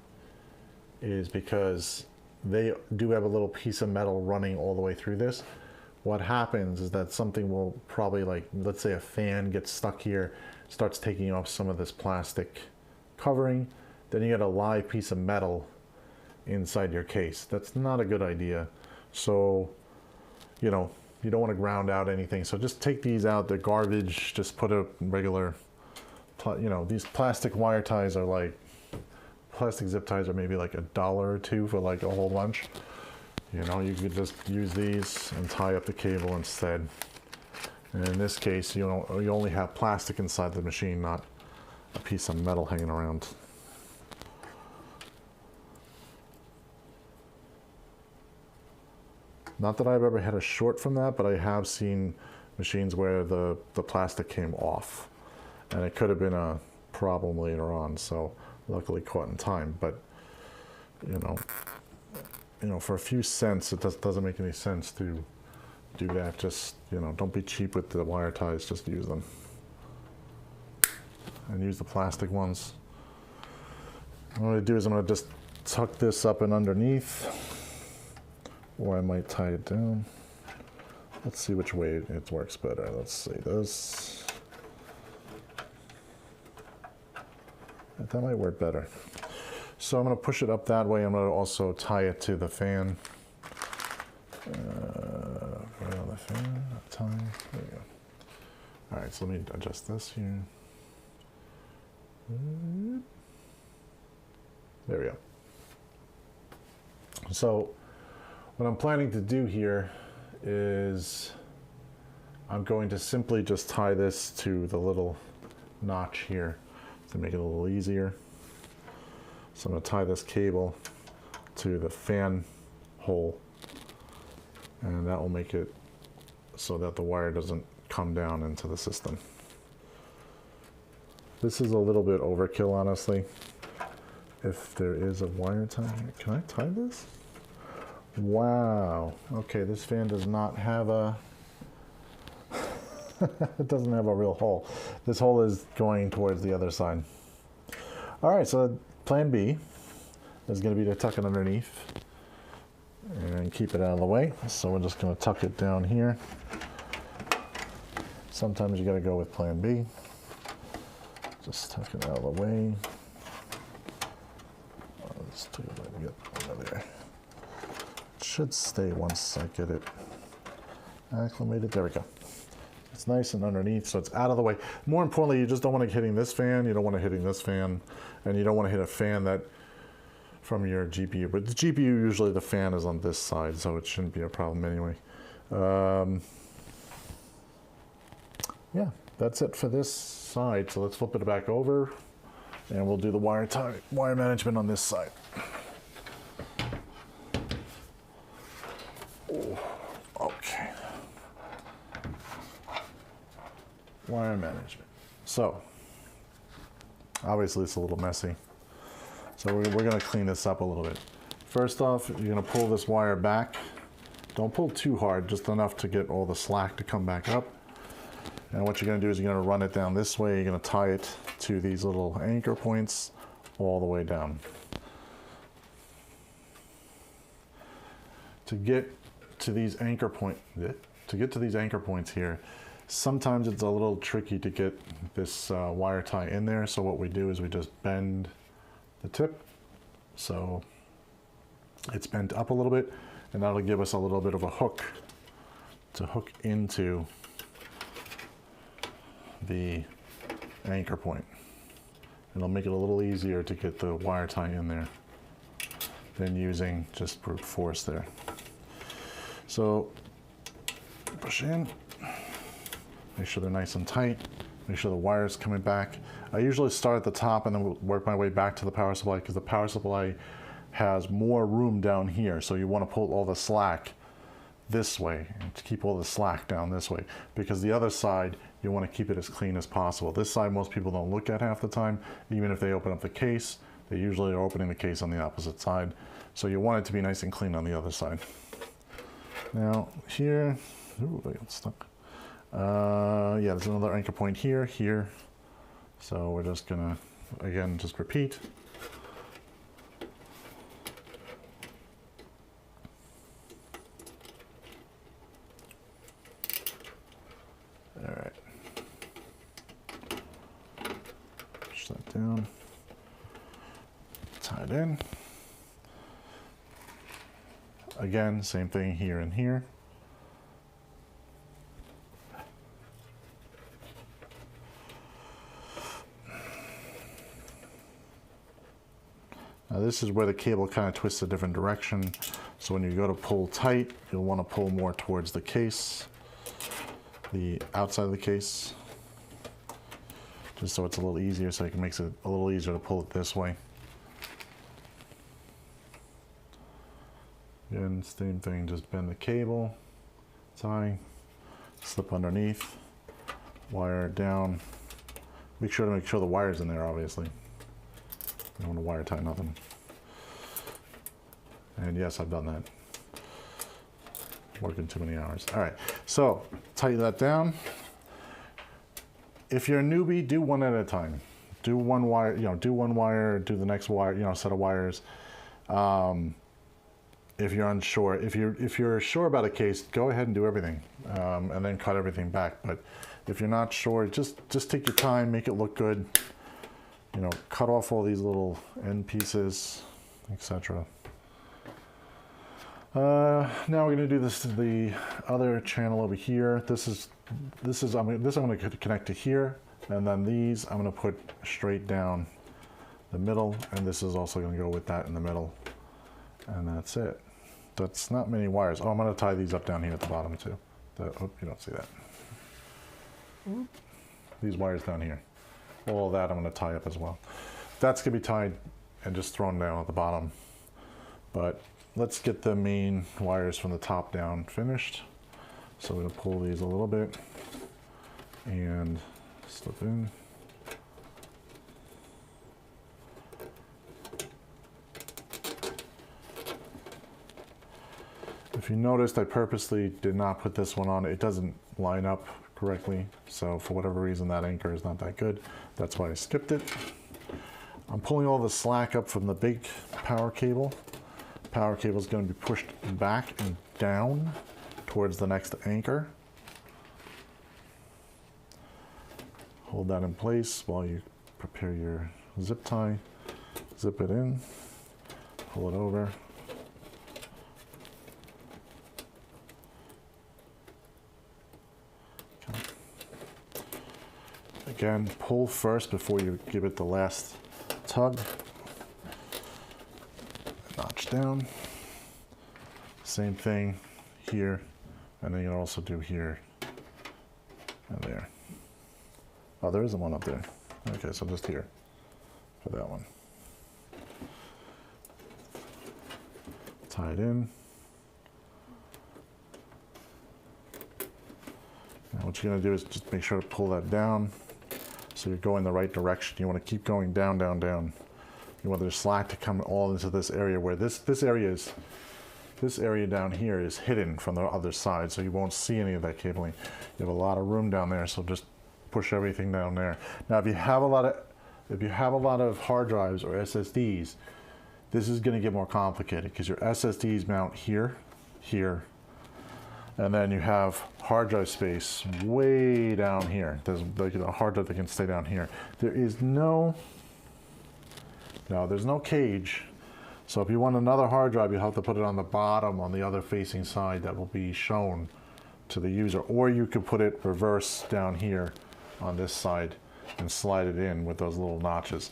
is because they do have a little piece of metal running all the way through this. What happens is that something will probably, like, let's say a fan gets stuck here, starts taking off some of this plastic covering, then you get a live piece of metal inside your case. That's not a good idea. So, you don't want to ground out anything. So just take these out. They're garbage. Just put a regular, these plastic wire ties are like, plastic zip ties are maybe like $1 or $2 for like a whole bunch. You could just use these and tie up the cable instead. And in this case, you only have plastic inside the machine, not a piece of metal hanging around. Not that I've ever had a short from that, but I have seen machines where the plastic came off, and it could have been a problem later on. So luckily caught in time. But for a few cents, it doesn't make any sense to do that. Just don't be cheap with the wire ties. Just use them, and use the plastic ones. What I'm going to do is I'm going to just tuck this up and underneath. Or I might tie it down. Let's see which way it works better. Let's see this. That might work better. So I'm going to push it up that way. I'm going to also tie it to the fan. Right on the fan, tie. There we go. All right, so let me adjust this here. There we go. So what I'm planning to do here is I'm going to simply just tie this to the little notch here to make it a little easier. So I'm going to tie this cable to the fan hole, and that will make it so that the wire doesn't come down into the system. This is a little bit overkill, honestly. If there is a wire tie here, can I tie this? Wow. Okay, this fan does not have a it doesn't have a real hole. This hole is going towards the other side. All right, so plan B is going to be to tuck it underneath and keep it out of the way. So we're just going to tuck it down here. Sometimes you gotta go with plan B. Just tuck it out of the way. Let's take it right, get over there. It should stay once I get it acclimated. There we go. It's nice and underneath, so it's out of the way. More importantly, you just don't want to hitting this fan, you don't want to hitting this fan, and you don't want to hit a fan that from your GPU. But the GPU, usually the fan is on this side, so it shouldn't be a problem anyway. Yeah, that's it for this side. So let's flip it back over, and we'll do the wire management on this side. Okay. Wire management. So, obviously it's a little messy. So we're going to clean this up a little bit. First off, you're going to pull this wire back. Don't pull too hard, just enough to get all the slack to come back up. And what you're going to do is you're going to run it down this way. You're going to tie it to these little anchor points all the way down. To get to these anchor points here, sometimes it's a little tricky to get this wire tie in there. So what we do is we just bend the tip, so it's bent up a little bit, and that'll give us a little bit of a hook to hook into the anchor point. It'll make it a little easier to get the wire tie in there than using just brute force there. So push in, make sure they're nice and tight, make sure the wire's coming back. I usually start at the top and then work my way back to the power supply, because the power supply has more room down here. So you want to pull all the slack this way and to keep all the slack down this way, because the other side you want to keep it as clean as possible. This side most people don't look at half the time. Even if they open up the case, they usually are opening the case on the opposite side. So you want it to be nice and clean on the other side. Now here, ooh, I got stuck. Yeah, there's another anchor point here, here. So we're just gonna, again, just repeat. All right. Push that down. Tie it in. Again, same thing here and here. Now this is where the cable kind of twists a different direction. So when you go to pull tight, you'll want to pull more towards the case, the outside of the case, just so it's a little easier, so it makes it a little easier to pull it this way. Again, same thing, just bend the cable, tie, slip underneath, wire down. Make sure the wire's in there, obviously. You don't want to wire tie nothing. And yes, I've done that. Working too many hours. All right, so tighten that down. If you're a newbie, do one at a time. Do one wire, do one wire, do the next wire, set of wires. If you're unsure, if you're sure about a case, go ahead and do everything, and then cut everything back. But if you're not sure, just take your time, make it look good. Cut off all these little end pieces, etc. Now we're going to do this to the other channel over here. I'm going to connect to here, and then these I'm going to put straight down the middle, and this is also going to go with that in the middle, and that's it. That's not many wires. Oh, I'm going to tie these up down here at the bottom too. Oh, you don't see that. These wires down here. All of that I'm going to tie up as well. That's going to be tied and just thrown down at the bottom. But let's get the main wires from the top down finished. So I'm going to pull these a little bit and slip in. If you noticed, I purposely did not put this one on. It doesn't line up correctly. So for whatever reason, that anchor is not that good. That's why I skipped it. I'm pulling all the slack up from the big power cable. Power cable is going to be pushed back and down towards the next anchor. Hold that in place while you prepare your zip tie. Zip it in, pull it over. Okay. Again, pull first before you give it the last tug. Notch down. Same thing here, and then you can also do here and there. Oh, there isn't one up there. Okay, so just here for that one. Tie it in. Now what you're going to do is just make sure to pull that down so you're going the right direction. You want to keep going down, down, down. You want the slack to come all into this area where this area down here is hidden from the other side, so you won't see any of that cabling. You have a lot of room down there, so just push everything down there. Now, if you have a lot of hard drives or SSDs, this is going to get more complicated because your SSDs mount here, here, and then you have hard drive space way down here. There's like a hard drive that can stay down here. There's no cage. So if you want another hard drive, you have to put it on the bottom on the other facing side that will be shown to the user. Or you could put it reverse down here on this side and slide it in with those little notches.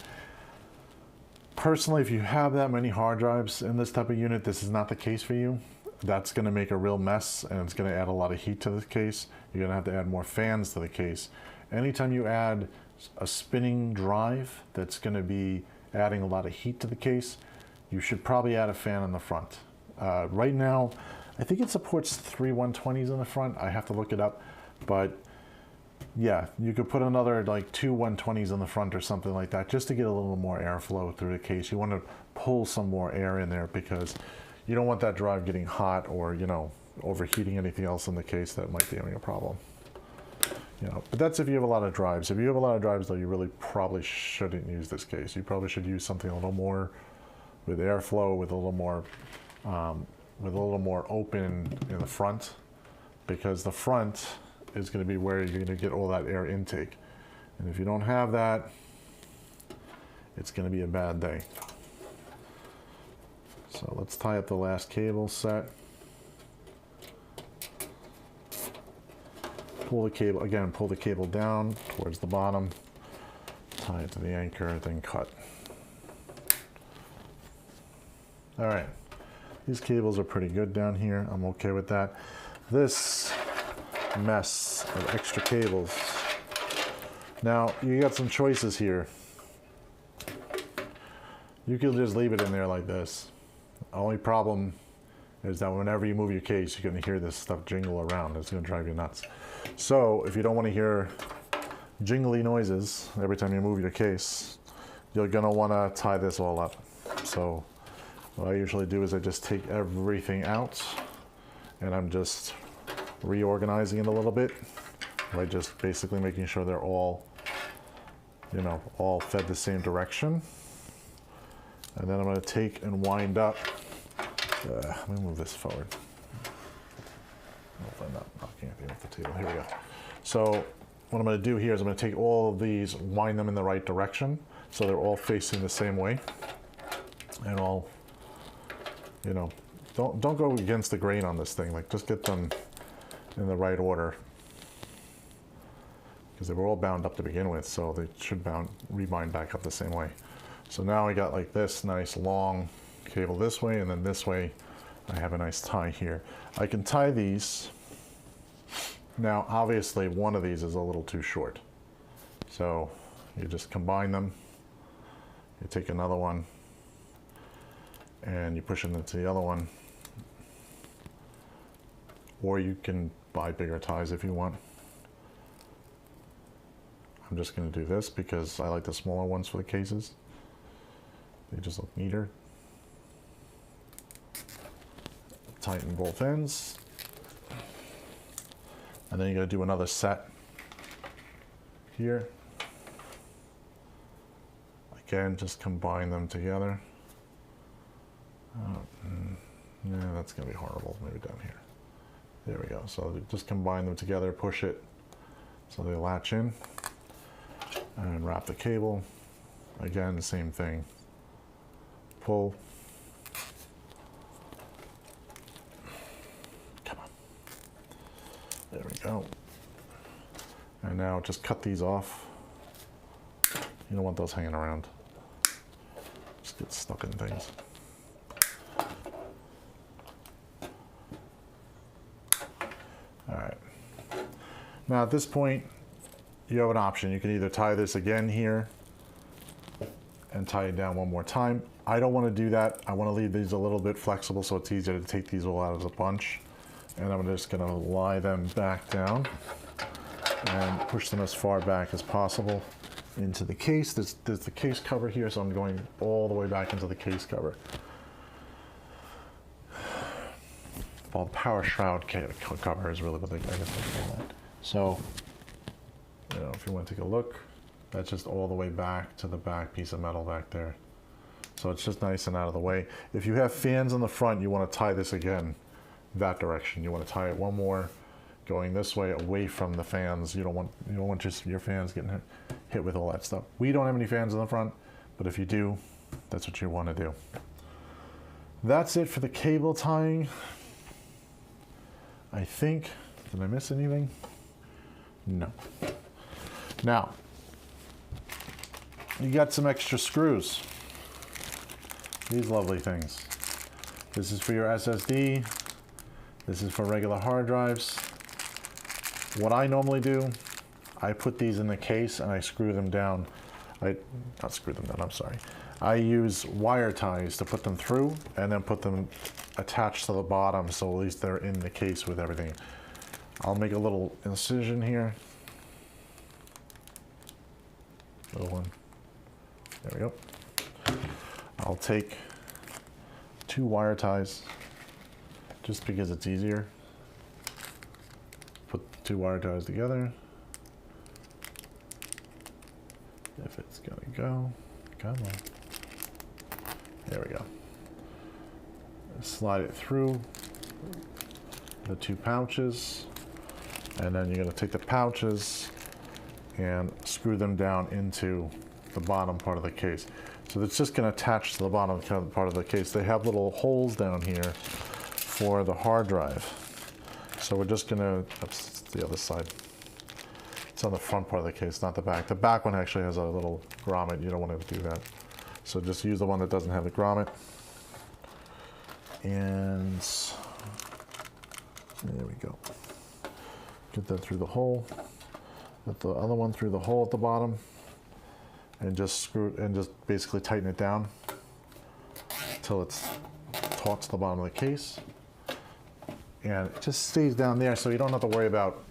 Personally, if you have that many hard drives in this type of unit, this is not the case for you. That's going to make a real mess, and it's going to add a lot of heat to the case. You're going to have to add more fans to the case. Anytime you add a spinning drive that's going to be adding a lot of heat to the case, you should probably add a fan in the front. Right now, I think it supports 3 120s in the front. I have to look it up, but yeah, you could put another like 2 120s in the front or something like that, just to get a little more airflow through the case. You want to pull some more air in there because you don't want that drive getting hot or, you know, overheating anything else in the case that might be having a problem. You know, but that's if you have a lot of drives. If you have a lot of drives, though, you really probably shouldn't use this case. You probably should use something a little more with airflow, with a little more open in the front, because the front is going to be where you're going to get all that air intake. And if you don't have that, it's going to be a bad day. So let's tie up the last cable set. Pull the cable, again, pull the cable down towards the bottom, tie it to the anchor, then cut. All right, these cables are pretty good down here. I'm okay with that. This mess of extra cables. Now, you got some choices here. You could just leave it in there like this. The only problem is that whenever you move your case, you're gonna hear this stuff jingle around. It's gonna drive you nuts. So if you don't wanna hear jingly noises every time you move your case, you're gonna wanna tie this all up. So what I usually do is I just take everything out and I'm just reorganizing it a little bit by just basically making sure they're all, you know, all fed the same direction. And then I'm gonna take and wind up. Let me move this forward. Hopefully I'm not knocking anything off the table. Here we go. So what I'm going to do here is I'm going to take all of these, wind them in the right direction, so they're all facing the same way, and all, you know, don't go against the grain on this thing. Like, just get them in the right order, because they were all bound up to begin with, so they should rebind back up the same way. So now I got like this nice long cable this way, and then this way I have a nice tie here. I can tie these. Now obviously one of these is a little too short, so you just combine them. You take another one and you push it into the other one, or you can buy bigger ties if you want. I'm just going to do this because I like the smaller ones for the cases. They just look neater. Tighten both ends, and then you're going to do another set here. Again, just combine them together. Yeah, that's going to be horrible. Maybe down here. There we go. So just combine them together, push it so they latch in. And wrap the cable. Again, same thing. Pull. Come on. There we go. And now just cut these off. You don't want those hanging around. Just get stuck in things. All right. Now at this point, you have an option. You can either tie this again here and tie it down one more time. I don't want to do that. I want to leave these a little bit flexible so it's easier to take these all out as a bunch. And I'm just going to lie them back down and push them as far back as possible into the case. There's the case cover here, so I'm going all the way back into the case cover. Well, the power shroud cover is really what I guess they call that. So, you know, if you want to take a look, that's just all the way back to the back piece of metal back there. So it's just nice and out of the way. If you have fans in the front, you want to tie this again that direction. You want to tie it one more going this way away from the fans. You don't want just your fans getting hit with all that stuff. We don't have any fans in the front, but if you do, that's what you want to do. That's it for the cable tying. I think, did I miss anything? No. Now, you got some extra screws. These lovely things. This is for your SSD. This is for regular hard drives. What I normally do, I put these in the case and I screw them down. Not screw them down, I'm sorry. I use wire ties to put them through and then put them attached to the bottom so at least they're in the case with everything. I'll make a little incision here. Little one. There we go. I'll take 2 wire ties just because it's easier. Put 2 wire ties together. If it's gonna go, come on. There we go. Slide it through the 2 pouches, and then you're gonna take the pouches and screw them down into the bottom part of the case. So it's just gonna attach to the bottom part of the case. They have little holes down here for the hard drive. So we're just gonna, that's the other side. It's on the front part of the case, not the back. The back one actually has a little grommet. You don't want to do that. So just use the one that doesn't have the grommet. And there we go. Get that through the hole. Get the other one through the hole at the bottom. And just screw and just basically tighten it down until it's taut to the bottom of the case. And it just stays down there, so you don't have to worry about,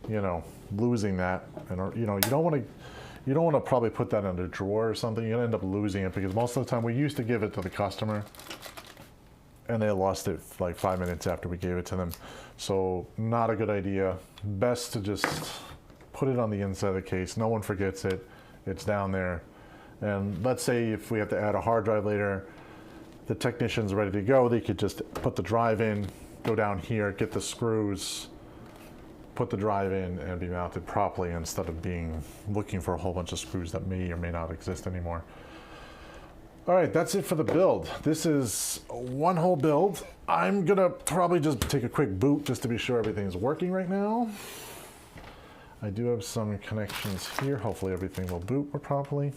you know, losing that. And you know, you don't want to probably put that in a drawer or something. You're gonna end up losing it because most of the time we used to give it to the customer and they lost it like 5 minutes after we gave it to them. So not a good idea. Best to just put it on the inside of the case. No one forgets it. It's down there. And let's say if we have to add a hard drive later, the technician's ready to go, they could just put the drive in, go down here, get the screws, put the drive in and be mounted properly instead of looking for a whole bunch of screws that may or may not exist anymore. All right, that's it for the build. This is one whole build. I'm gonna probably just take a quick boot just to be sure everything's working right now. I do have some connections here. Hopefully everything will boot properly.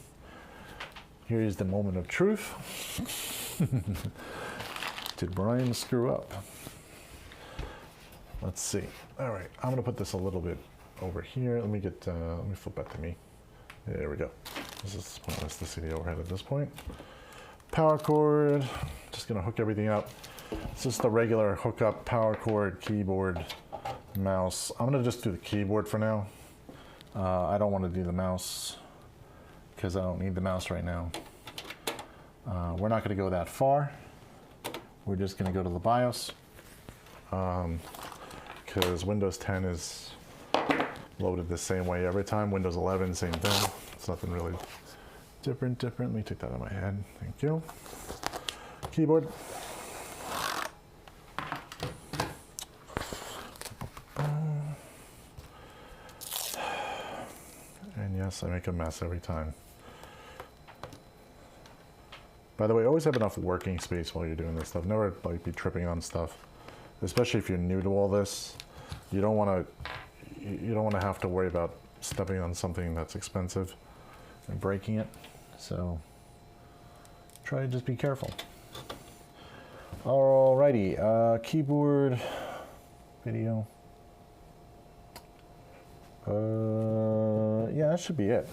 Here is the moment of truth. Did Brian screw up? Let's see. All right, I'm gonna put this a little bit over here. Let me flip that to me. There we go. This is pointless to see the overhead at this point. Power cord, just gonna hook everything up. It's just a regular hookup, power cord, keyboard, mouse. I'm gonna just do the keyboard for now. I don't wanna do the mouse because I don't need the mouse right now. We're not gonna go that far. We're just gonna go to the BIOS. Because Windows 10 is loaded the same way every time. Windows 11, same thing. It's nothing really different. Let me take that out of my head. Thank you. Keyboard. And yes, mess. I make a mess every time. By the way, always have enough working space while you're doing this stuff. Never like be tripping on stuff, especially if you're new to all this. You don't want to have to worry about stepping on something that's expensive and breaking it. So try to just be careful. Alrighty, keyboard, video. Yeah, that should be it.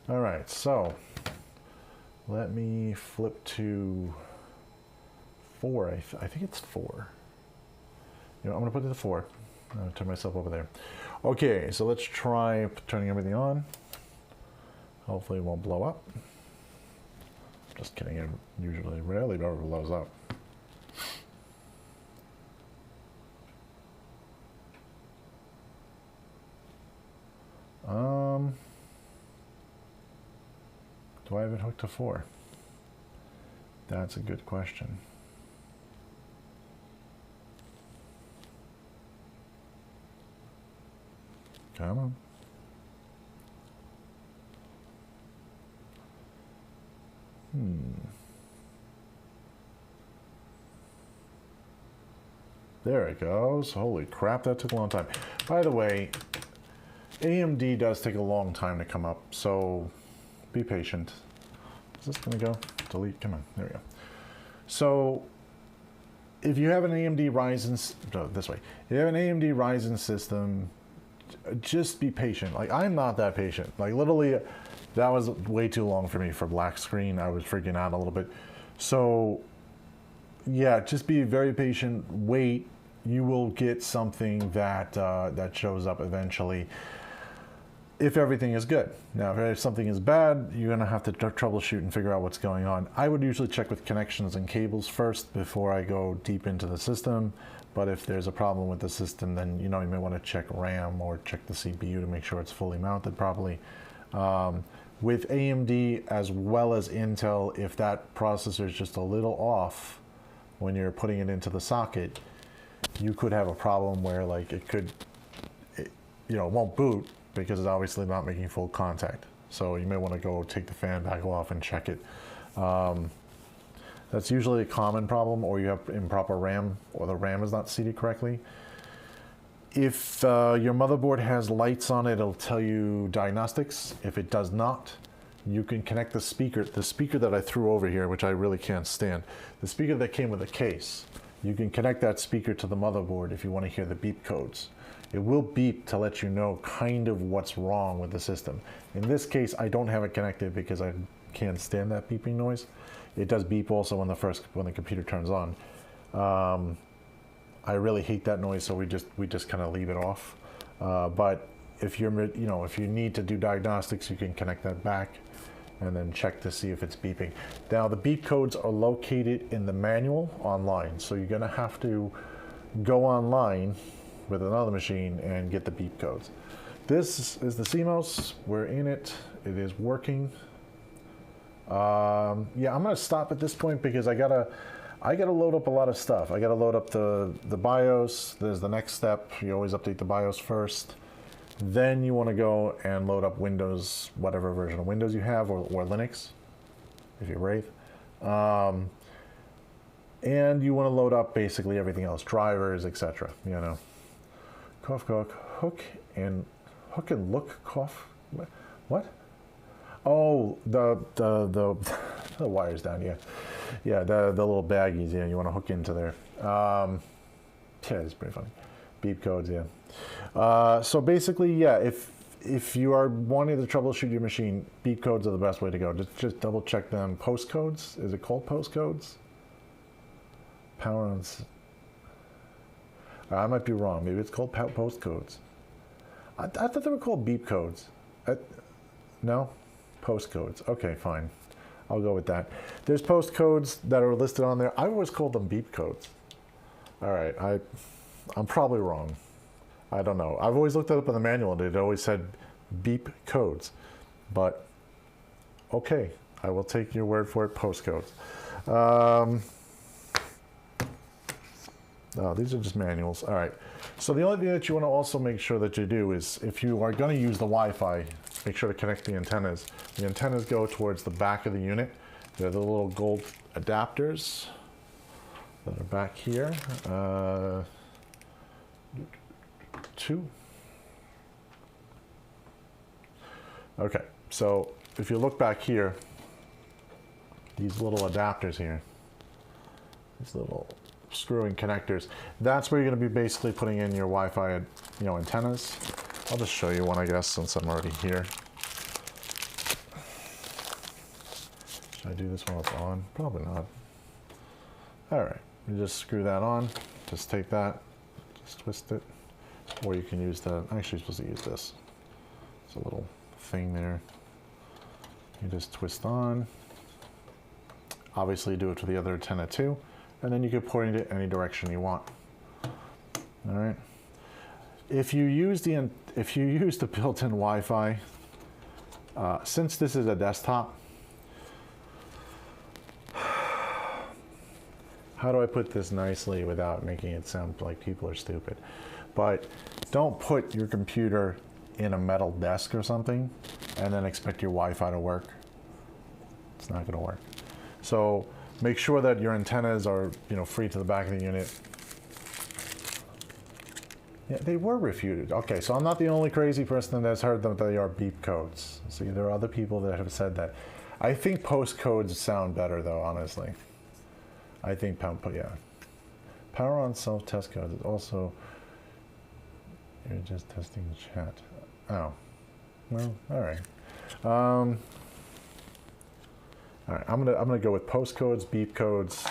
All right, so let me flip to 4. I think it's 4. You know, I'm gonna put it to 4. I'm gonna turn myself over there. Okay, so let's try turning everything on. Hopefully it won't blow up. Just kidding, it usually rarely ever blows up. Do I have it hooked to 4? That's a good question. Come on. There it goes. Holy crap, that took a long time. By the way, AMD does take a long time to come up, so be patient. Is this gonna go? Delete, come on, there we go. So, if you have an AMD Ryzen, no, this way. If you have an AMD Ryzen system, just be patient. Like, I'm not that patient. Like, literally, that was way too long for me for black screen. I was freaking out a little bit. So, yeah, just be very patient, wait. You will get something that, that shows up eventually, if everything is good. Now, if something is bad, you're gonna have to troubleshoot and figure out what's going on. I would usually check with connections and cables first before I go deep into the system. But if there's a problem with the system, then you may want to check RAM or check the CPU to make sure it's fully mounted properly. With AMD as well as Intel, if that processor is just a little off when you're putting it into the socket, you could have a problem where like it won't boot, because it's obviously not making full contact. So you may want to go take the fan back off and check it. That's usually a common problem, or you have improper RAM, or the RAM is not seated correctly. If your motherboard has lights on it, it'll tell you diagnostics. If it does not, you can connect the speaker that I threw over here, which I really can't stand, the speaker that came with the case. You can connect that speaker to the motherboard if you want to hear the beep codes. It will beep to let you know kind of what's wrong with the system. In this case, I don't have it connected because I can't stand that beeping noise. It does beep also when the computer turns on. I really hate that noise, so we just kind of leave it off. But if if you need to do diagnostics, you can connect that back and then check to see if it's beeping. Now, the beep codes are located in the manual online, so you're gonna have to go online with another machine and get the beep codes. This is the CMOS. We're in it. It is working. Yeah, I'm gonna stop at this point because I gotta load up a lot of stuff. I gotta load up the BIOS. There's the next step. You always update the BIOS first. Then you want to go and load up Windows, whatever version of Windows you have, or Linux, if you're Wraith. And you want to load up basically everything else, drivers, etc. Cough, hook and look, cough. What? Oh, the wires down, yeah, the little baggies. Yeah, you want to hook into there. Yeah, it's pretty funny. Beep codes, yeah. So basically, yeah, if you are wanting to troubleshoot your machine, beep codes are the best way to go. Just double check them. Postcodes, is it called postcodes? Power on. I might be wrong. Maybe it's called postcodes. I thought they were called beep codes. No? Postcodes. Okay, fine. I'll go with that. There's postcodes that are listed on there. I always called them beep codes. All right, I'm probably wrong. I don't know. I've always looked it up in the manual and it always said beep codes. But, okay, I will take your word for it, postcodes. Oh, these are just manuals. All right. So the only thing that you want to also make sure that you do is, if you are going to use the Wi-Fi make sure to connect the antennas. The antennas go towards the back of the unit. They're the little gold adapters that are back here. 2. Okay, so if you look back here, these little adapters here, these little screw-in connectors, that's where you're going to be basically putting in your Wi-Fi, antennas. I'll just show you one, I guess, since I'm already here. Should I do this while it's on? Probably not. All right, you just screw that on. Just take that, just twist it, or you can use the. Actually, you're supposed to use this. It's a little thing there. You just twist on. Obviously, do it for the other antenna too, and then you can point it any direction you want. All right. If you use the built-in Wi-Fi, since this is a desktop, how do I put this nicely without making it sound like people are stupid? But don't put your computer in a metal desk or something and then expect your Wi-Fi to work. It's not going to work. So make sure that your antennas are, free to the back of the unit. Yeah, they were refuted. Okay, so I'm not the only crazy person that's heard that they are beep codes. See, there are other people that have said that. I think post codes sound better, though, honestly. I think, yeah. Power on self-test codes is also, you're just testing the chat. Oh, well, all right. All right, I'm gonna go with post codes, beep codes.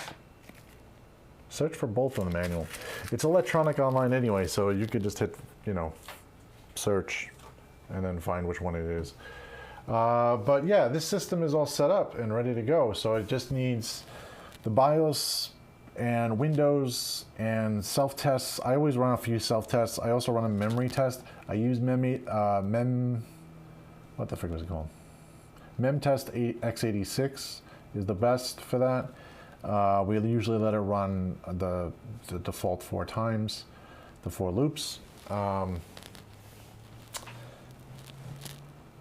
Search for both in the manual. It's electronic online anyway, so you could just hit, search and then find which one it is. But yeah, this system is all set up and ready to go. So it just needs the BIOS and Windows and self-tests. I always run a few self-tests. I also run a memory test. I use what the frick was it called? MemTest86 is the best for that. We usually let it run the default 4 times, the 4 loops.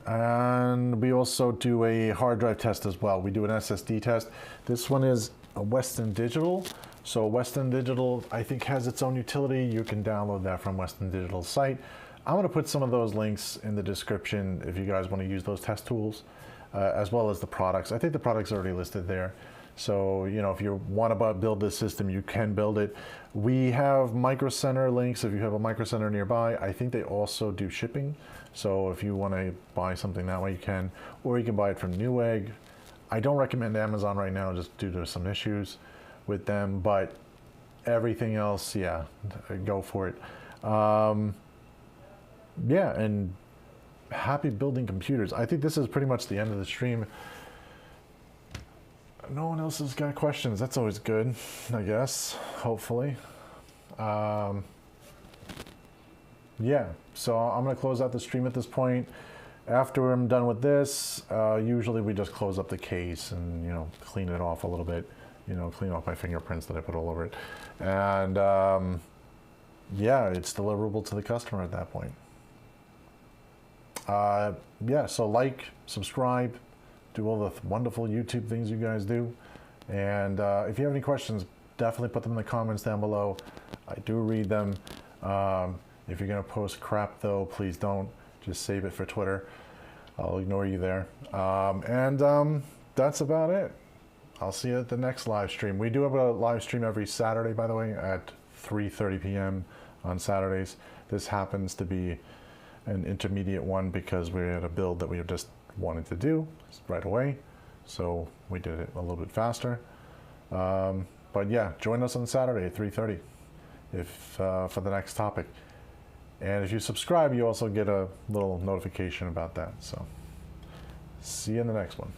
And we also do a hard drive test as well. We do an SSD test. This one is a Western Digital. So Western Digital, I think, has its own utility. You can download that from Western Digital's site. I'm going to put some of those links in the description if you guys want to use those test tools, as well as the products. I think the products are already listed there. So, if you want to build this system, you can build it. We have Micro Center links. If you have a Micro Center nearby, I think they also do shipping. So if you want to buy something that way, you can, or you can buy it from Newegg. I don't recommend Amazon right now just due to some issues with them, but everything else, yeah, go for it. Yeah, and happy building computers. I think this is pretty much the end of the stream. No one else has got questions. That's always good, I guess, hopefully. Yeah, so I'm going to close out the stream at this point. After I'm done with this, usually we just close up the case and, clean it off a little bit, clean off my fingerprints that I put all over it. And yeah, it's deliverable to the customer at that point. Yeah, so like, subscribe, do all the wonderful YouTube things you guys do. And if you have any questions, definitely put them in the comments down below. I do read them. If you're going to post crap, though, please don't. Just save it for Twitter. I'll ignore you there. That's about it. I'll see you at the next live stream. We do have a live stream every Saturday, by the way, at 3:30 p.m. on Saturdays. This happens to be an intermediate one because we had a build that we just wanted to do right away. So we did it a little bit faster. But yeah, join us on Saturday at 3:30 for the next topic. And if you subscribe, you also get a little notification about that. So see you in the next one.